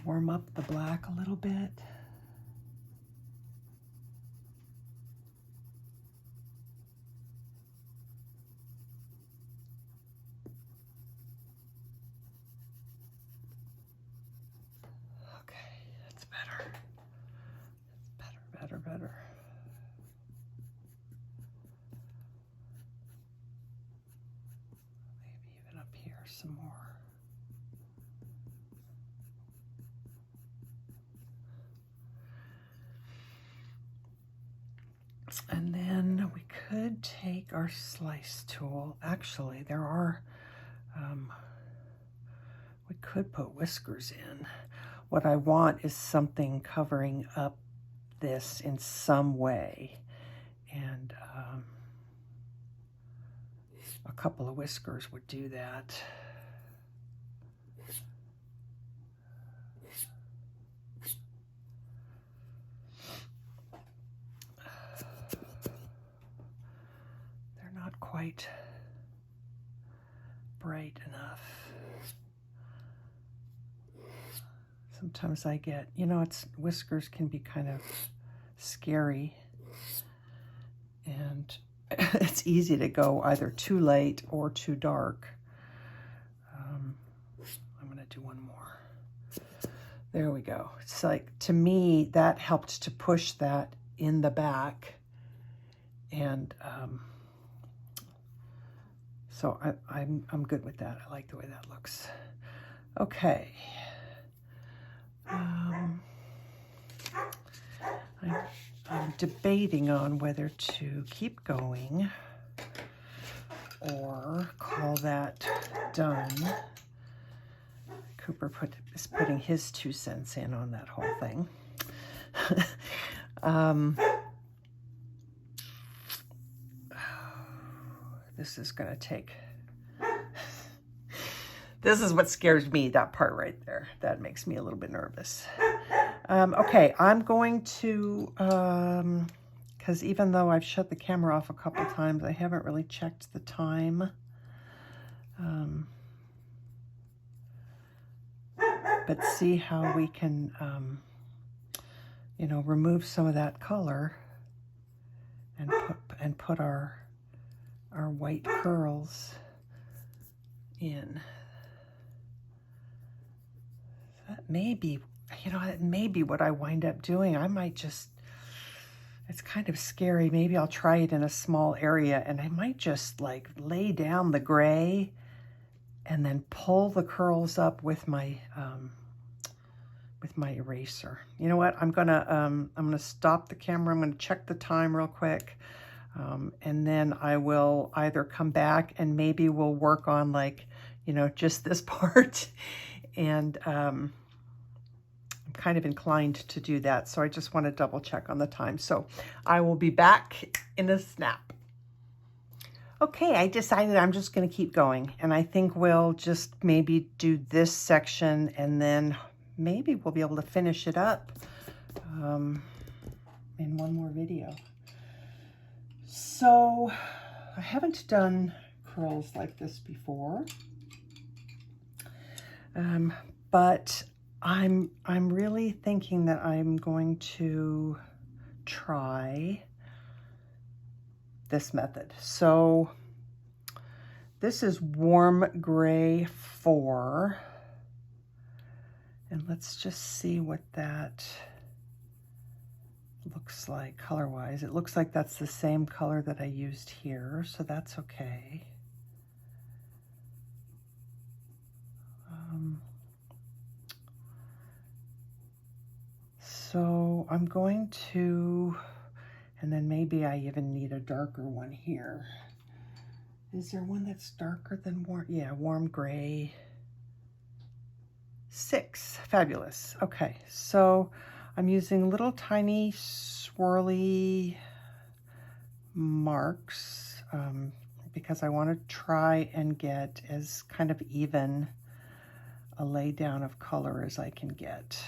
warm up the black a little bit. Okay, that's better. It's better, better. Some more. And then we could take our slice tool. Actually, there are, we could put whiskers in. What I want is something covering up this in some way. And a couple of whiskers would do that. They're not quite bright enough. Sometimes I get, whiskers can be kind of scary, and it's easy to go either too light or too dark. I'm going to do one more. There we go. It's like, to me, that helped to push that in the back. And so I'm good with that. I like the way that looks. Okay. I'm debating on whether to keep going or call that done. Cooper is putting his 2 cents in on that whole thing. This is going to take... This is what scares me, that part right there. That makes me a little bit nervous. Okay, I'm going to... because even though I've shut the camera off a couple times, I haven't really checked the time. But see how we can, you know, remove some of that color and put our white curls in. That may be, you know, that may be what I wind up doing. I might just, it's kind of scary. Maybe I'll try it in a small area, and I might just like lay down the gray and then pull the curls up with my eraser. You know what? I'm gonna stop the camera. I'm gonna check the time real quick, and then I will either come back and maybe we'll work on, like, you know, just this part. And I'm kind of inclined to do that, so I just want to double check on the time. So I will be back in a snap. Okay, I decided I'm just going to keep going, and I think we'll just maybe do this section, and then maybe we'll be able to finish it up in one more video. So I haven't done curls like this before, but I'm really thinking that I'm going to try this method. So this is warm gray 4, and let's just see what that looks like color-wise. It looks like that's the same color that I used here, so that's okay. So I'm going to, and then maybe I even need a darker one here. Is there one that's darker than warm? Yeah, warm gray 6. Fabulous. Okay, so I'm using little tiny swirly marks because I want to try and get as kind of even a lay down of color as I can get.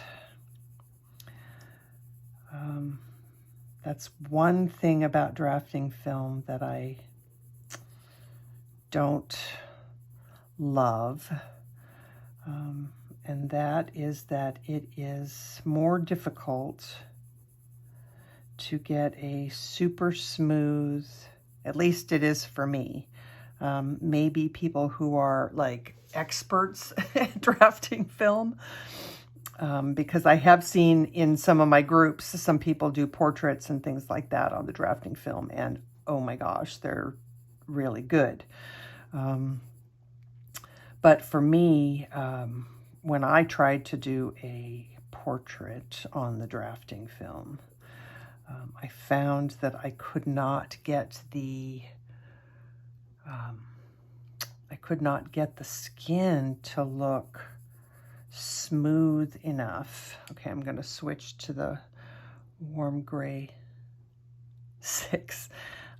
That's one thing about drafting film that I don't love, and that is that it is more difficult to get a super smooth, at least it is for me. Maybe people who are like experts at drafting film, because I have seen in some of my groups, some people do portraits and things like that on the drafting film, and oh my gosh, they're really good. But for me, when I tried to do a portrait on the drafting film, I found that I could not get the skin to look smooth enough. Okay, I'm going to switch to the warm gray 6.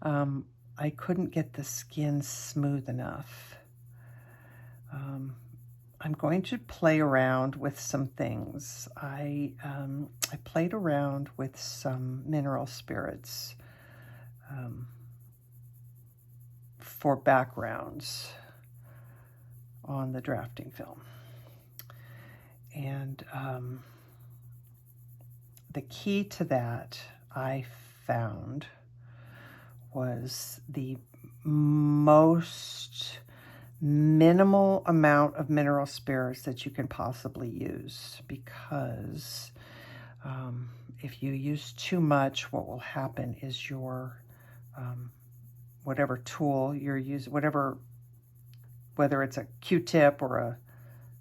I couldn't get the skin smooth enough. I'm going to play around with some things. I played around with some mineral spirits for backgrounds on the drafting film. And the key to that, I found, was the most minimal amount of mineral spirits that you can possibly use, because if you use too much, what will happen is your whatever tool you're using, whether it's a Q-tip or a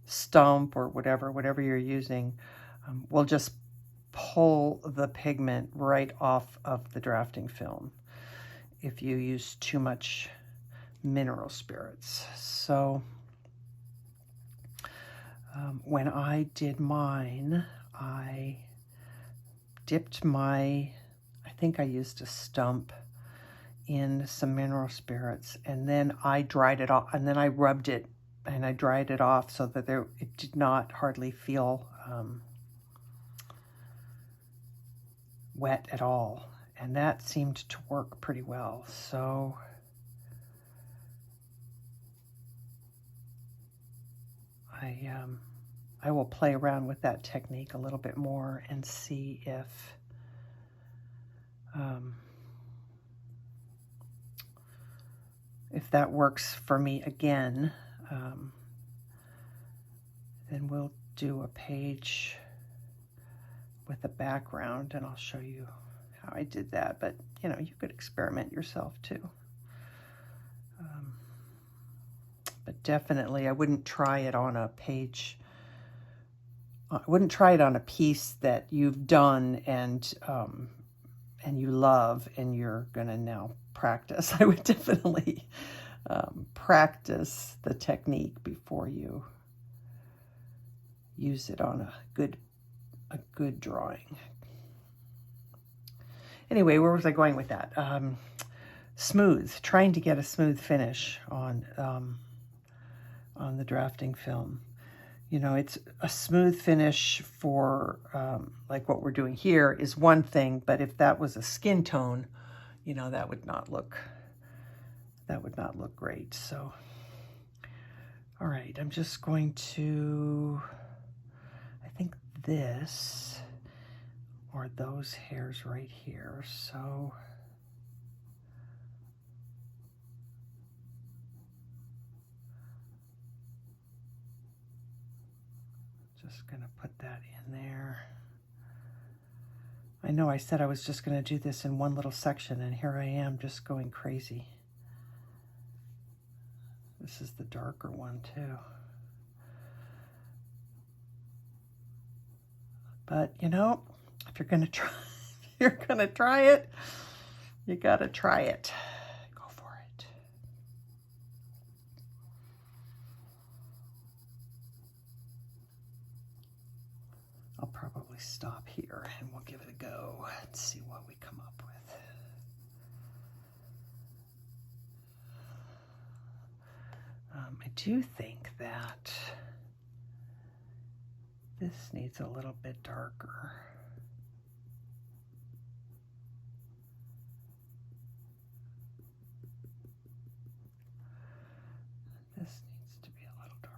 stump or whatever you're using, will just pull the pigment right off of the drafting film if you use too much mineral spirits. So when I did mine, I dipped my, I think I used a stump in some mineral spirits, and then I dried it off, and then I rubbed it and I dried it off so that it did not hardly feel wet at all, and that seemed to work pretty well. So I will play around with that technique a little bit more and see if that works for me again. Then we'll do a page with a background, and I'll show you how I did that. But you know, you could experiment yourself too. But definitely, I wouldn't try it on a page. I wouldn't try it on a piece that you've done and you love, and you're gonna now practice. I would definitely practice the technique before you use it on a good drawing. Anyway, where was I going with that? Smooth, trying to get a smooth finish on the drafting film. You know, it's a smooth finish for like what we're doing here is one thing, but if that was a skin tone, you know, that would not look great. So, all right, I'm just going to, I think this or those hairs right here. So just gonna put that in there. I know I said I was just gonna do this in one little section, and here I am just going crazy. This is the darker one too. But you know, if you're gonna try, it, you gotta try it. Go for it. I'll probably stop here and we'll give it a go and see what we come up with. I do think that this needs a little bit darker. This needs to be a little darker.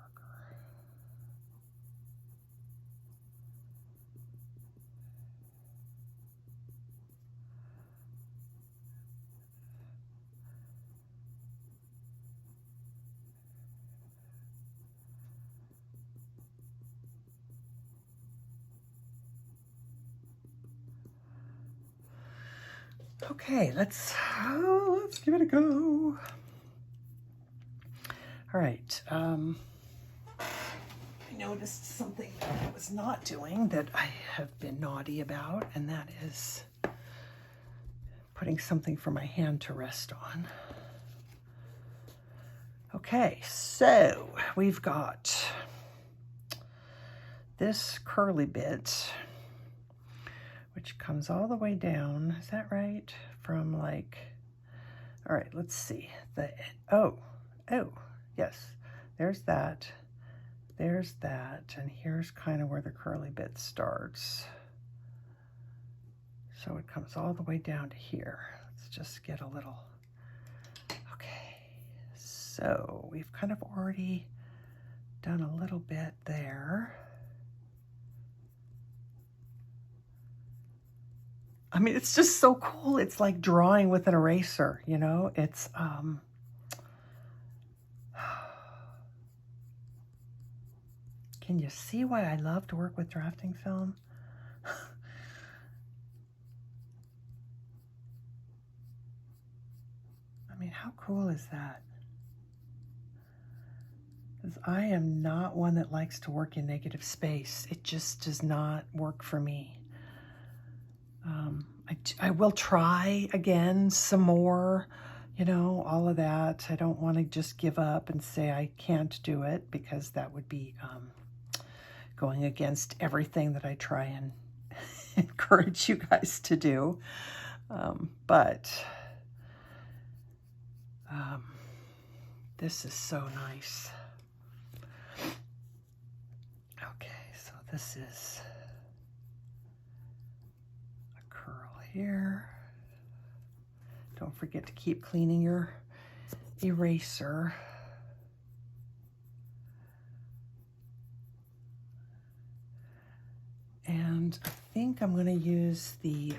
Okay, let's give it a go. All right. I noticed something that I was not doing that I have been naughty about, and that is putting something for my hand to rest on. Okay, so we've got this curly bit, which comes all the way down. Is that right? From like, all right, let's see. Oh, yes, there's that, and here's kind of where the curly bit starts. So it comes all the way down to here. Let's just get a little, okay. So we've kind of already done a little bit there. I mean, it's just so cool. It's like drawing with an eraser, you know? It's, can you see why I love to work with drafting film? I mean, how cool is that? Because I am not one that likes to work in negative space. It just does not work for me. I will try again some more, you know, all of that. I don't want to just give up and say I can't do it, because that would be going against everything that I try and encourage you guys to do. But this is so nice. Okay, so this is a curl here. Don't forget to keep cleaning your eraser. And I think I'm going to use the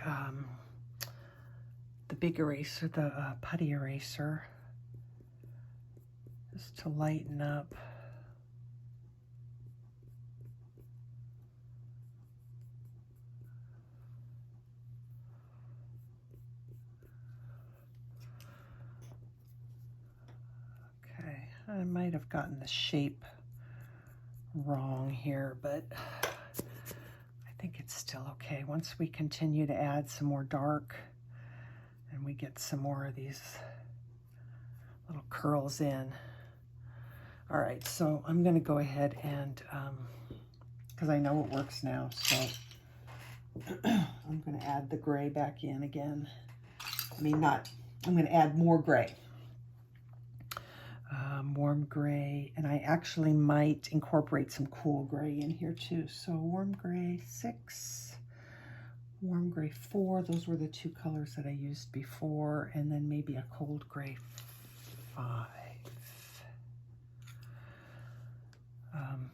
big eraser, the putty eraser, just to lighten up. Okay, I might have gotten the shape wrong here, but I think it's still okay. Once we continue to add some more dark and we get some more of these little curls in. All right, so I'm gonna go ahead and, because I know it works now, so I'm gonna add the gray back in again. I mean, I'm gonna add more gray. Warm gray, and I actually might incorporate some cool gray in here too. So warm gray 6, warm gray 4, those were the two colors that I used before, and then maybe a cold gray 5.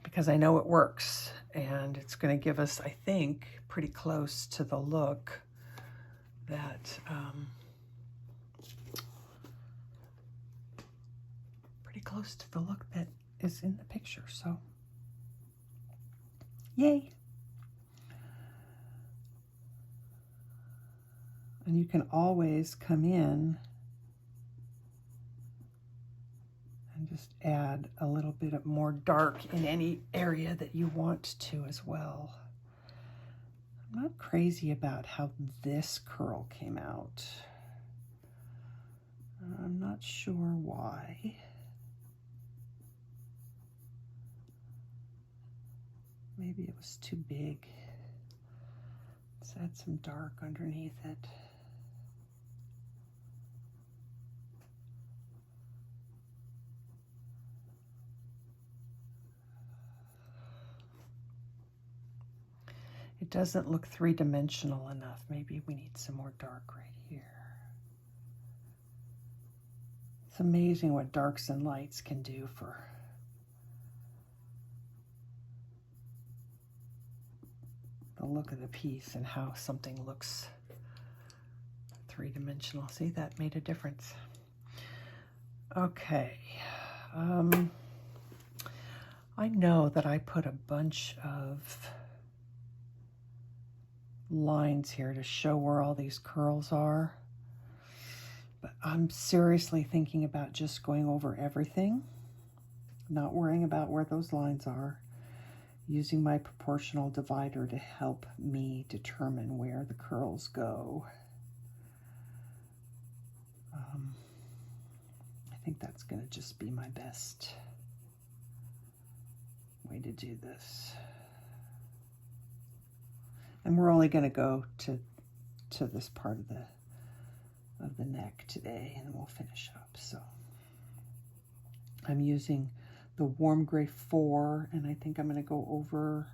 Because I know it works, and it's going to give us, I think, pretty close to the look that close to the look that is in the picture. So yay. And you can always come in and just add a little bit of more dark in any area that you want to as well. I'm not crazy about how this curl came out. I'm not sure why. Maybe it was too big. Let's add some dark underneath it. It doesn't look three-dimensional enough. Maybe we need some more dark right here. It's amazing what darks and lights can do for the look of the piece and how something looks three-dimensional. See, that made a difference. Okay. I know that I put a bunch of lines here to show where all these curls are, but I'm seriously thinking about just going over everything, not worrying about where those lines are, using my proportional divider to help me determine where the curls go. I think that's going to just be my best way to do this. And we're only going to go to this part of the neck today, and then we'll finish up. So I'm using the warm gray 4, and I think I'm going to go over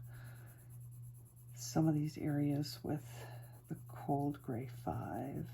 some of these areas with the cold gray 5.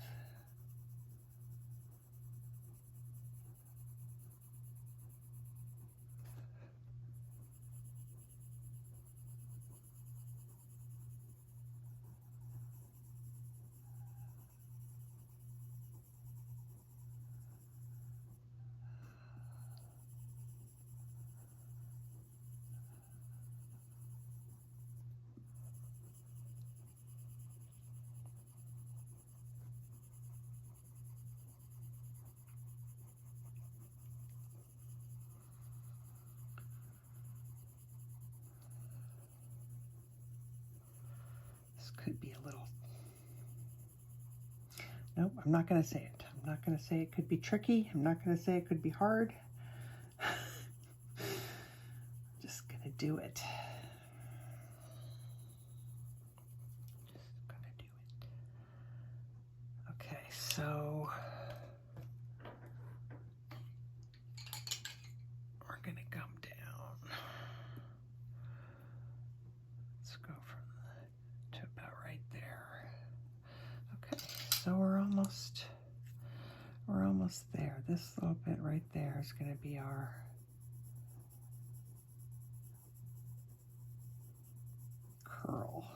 Could be a little, nope, I'm not going to say it. I'm not going to say it could be tricky. I'm not going to say it could be hard. Just going to do it. Just going to do it. Okay, so we're going to come down. Let's go from to about right there. Okay, so we're almost there. This little bit right there is going to be our curl.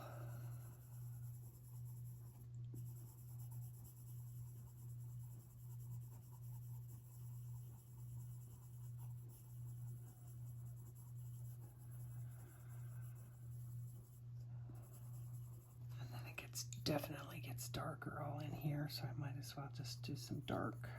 And then it definitely gets darker all in here, so I might as well just do some dark.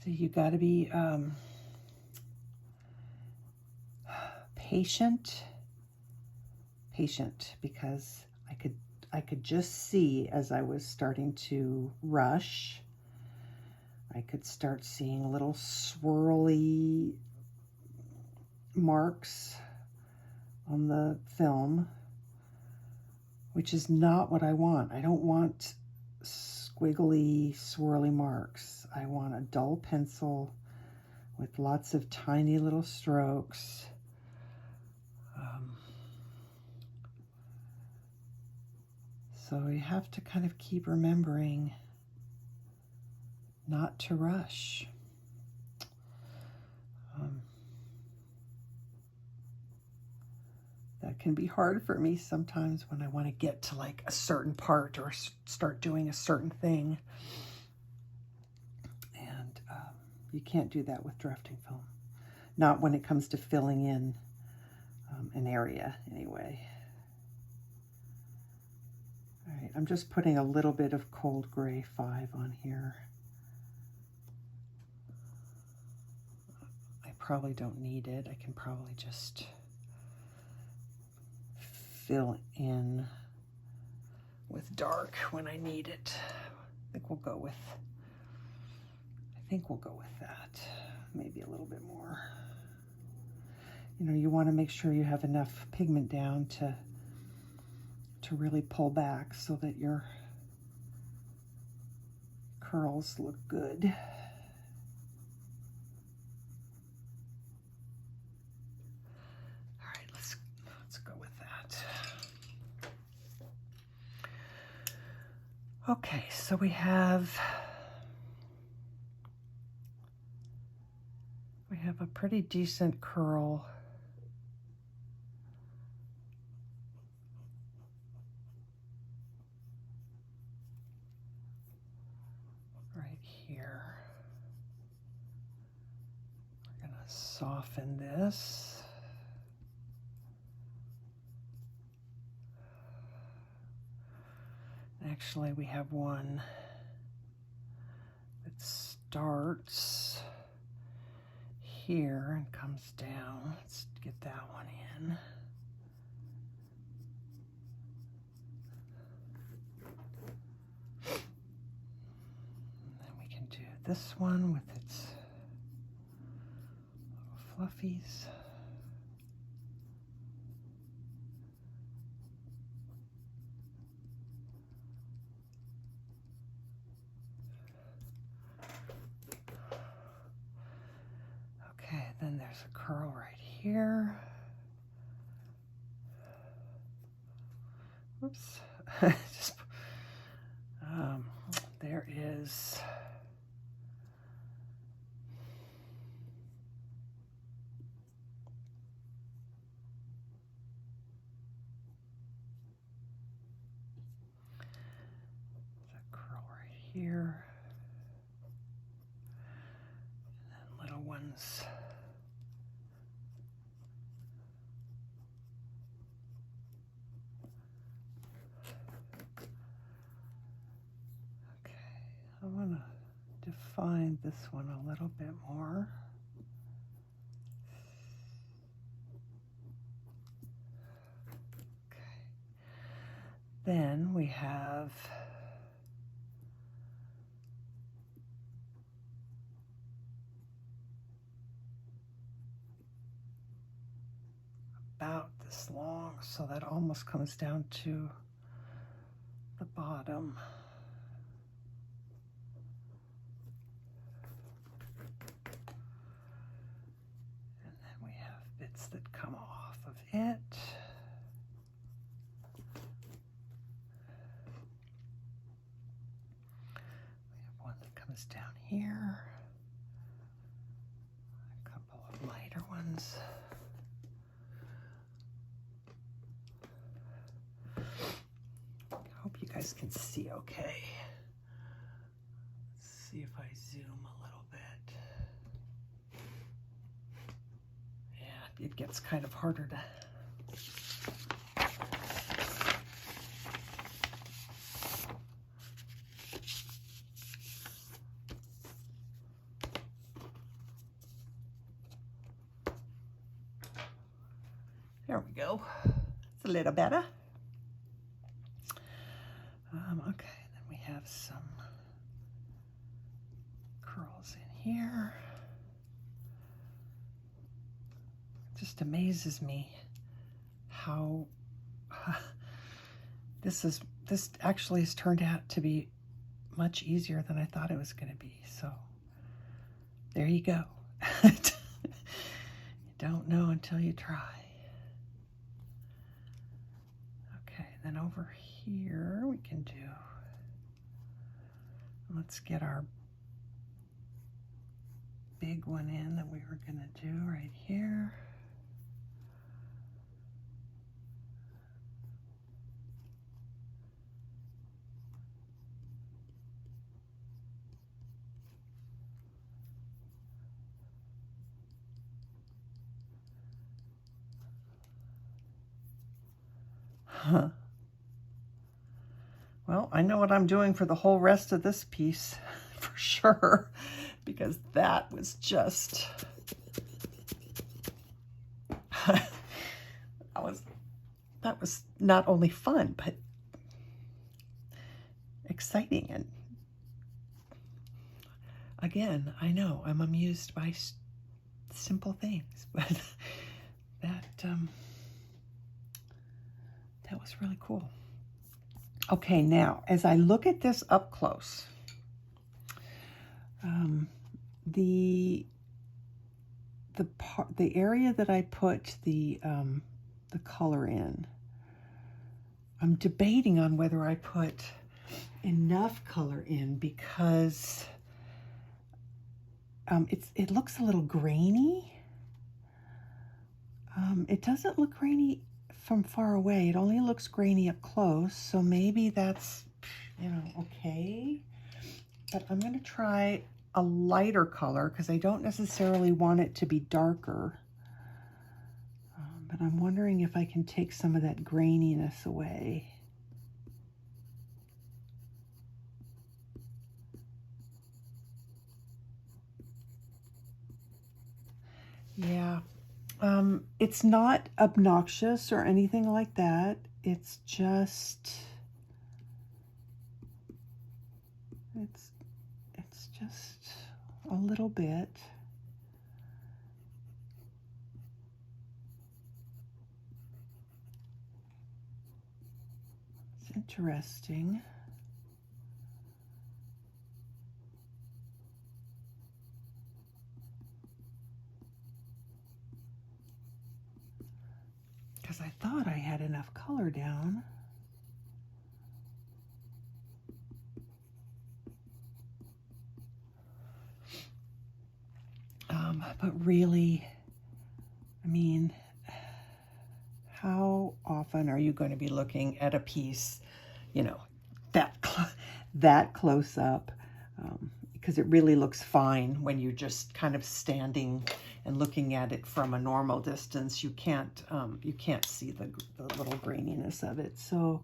So you got to be patient, because I could just see as I was starting to rush, I could start seeing little swirly marks on the film, which is not what I want. I don't want squiggly, swirly marks. I want a dull pencil with lots of tiny little strokes. So you have to kind of keep remembering not to rush. That can be hard for me sometimes when I want to get to like a certain part or start doing a certain thing. And you can't do that with drafting film. Not when it comes to filling in an area anyway. All right, I'm just putting a little bit of cold gray 5 on here. I probably don't need it. I can probably just fill in with dark when I need it. I think we'll go with that. Maybe a little bit more. You know, you want to make sure you have enough pigment down to really pull back so that your curls look good. All right, let's go with that. Okay, so we have a pretty decent curl. Here. We're going to soften this. Actually, we have one that starts here and comes down. Let's get that one in. This one with its little fluffies. Okay, then there's a curl right here. Oops. Just, there is here, and then little ones define this one a little bit more. Okay. Then we have about this long, so that almost comes down to the bottom. And then we have bits that come off of it. We have one that comes down here. A couple of lighter ones. Hope you guys can see okay. Let's see if I zoom a little bit. Yeah, it gets kind of harder to. There we go. It's a little better. Okay, then we have some curls in here. It just amazes me how this actually has turned out to be much easier than I thought it was going to be. So there you go. You don't know until you try. Okay, then over here we can do, let's get our big one in that we were going to do right here. Huh. Well, I know what I'm doing for the whole rest of this piece for sure, because that was just, that was not only fun, but exciting. And again, I know I'm amused by simple things, but that was really cool. Okay, now as I look at this up close, the area that I put the color in, I'm debating on whether I put enough color in, because it looks a little grainy. It doesn't look grainy from far away. It only looks grainy up close, so maybe that's, okay. But I'm going to try a lighter color because I don't necessarily want it to be darker. But I'm wondering if I can take some of that graininess away. Yeah. It's not obnoxious or anything like that. It's just, it's just a little bit. It's interesting. Because I thought I had enough color down. But really, I mean, how often are you going to be looking at a piece, that close up? Because it really looks fine when you're just kind of standing and looking at it from a normal distance. You can't see the little graininess of it. So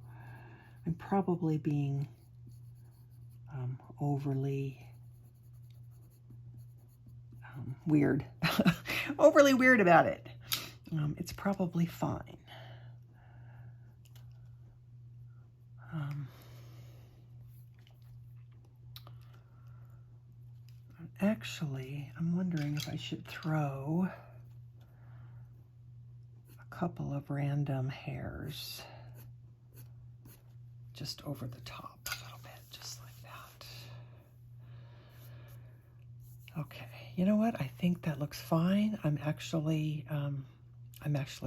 I'm probably being overly weird, overly weird about it. It's probably fine. Actually, I'm wondering if I should throw a couple of random hairs just over the top a little bit, just like that. Okay, you know what? I think that looks fine. I'm actually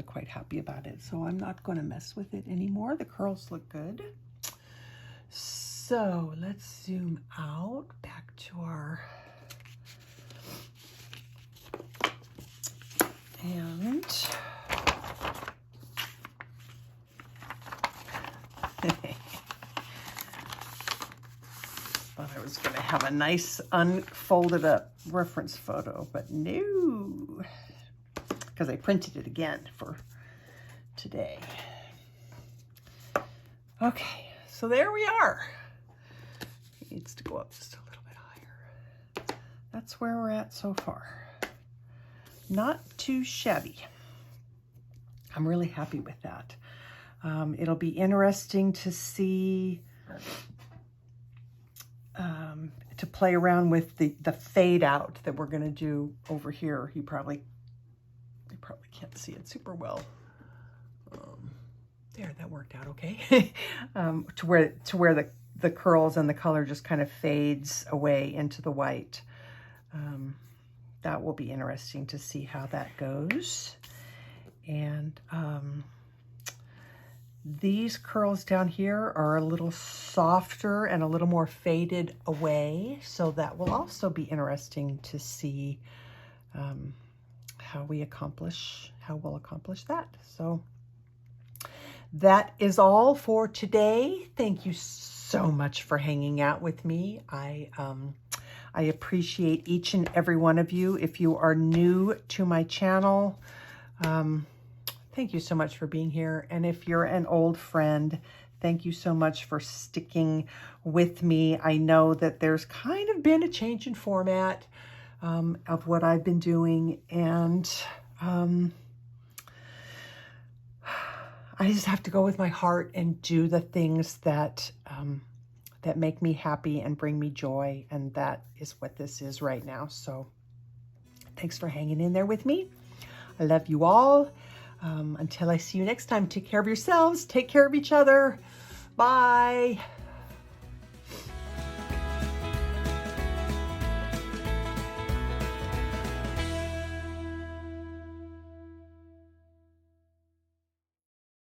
quite happy about it, so I'm not going to mess with it anymore. The curls look good. So let's zoom out back to our and thought I was going to have a nice unfolded up reference photo, but no, because I printed it again for today. Okay, so there we are. It needs to go up just a little bit higher. That's where we're at so far. Not too shabby. I'm really happy with that. It'll be interesting to see, to play around with the fade out that we're going to do over here. You probably can't see it super well. There, that worked out okay. To where the curls and the color just kind of fades away into the white. That will be interesting to see how that goes. And these curls down here are a little softer and a little more faded away. So that will also be interesting to see how we'll accomplish that. So that is all for today. Thank you so much for hanging out with me. I appreciate each and every one of you. If you are new to my channel, thank you so much for being here. And if you're an old friend, thank you so much for sticking with me. I know that there's kind of been a change in format of what I've been doing, and I just have to go with my heart and do the things that that make me happy and bring me joy, and that is what this is right now. So thanks for hanging in there with me. I love you all. Until I see you next time, take care of yourselves, take care of each other. Bye.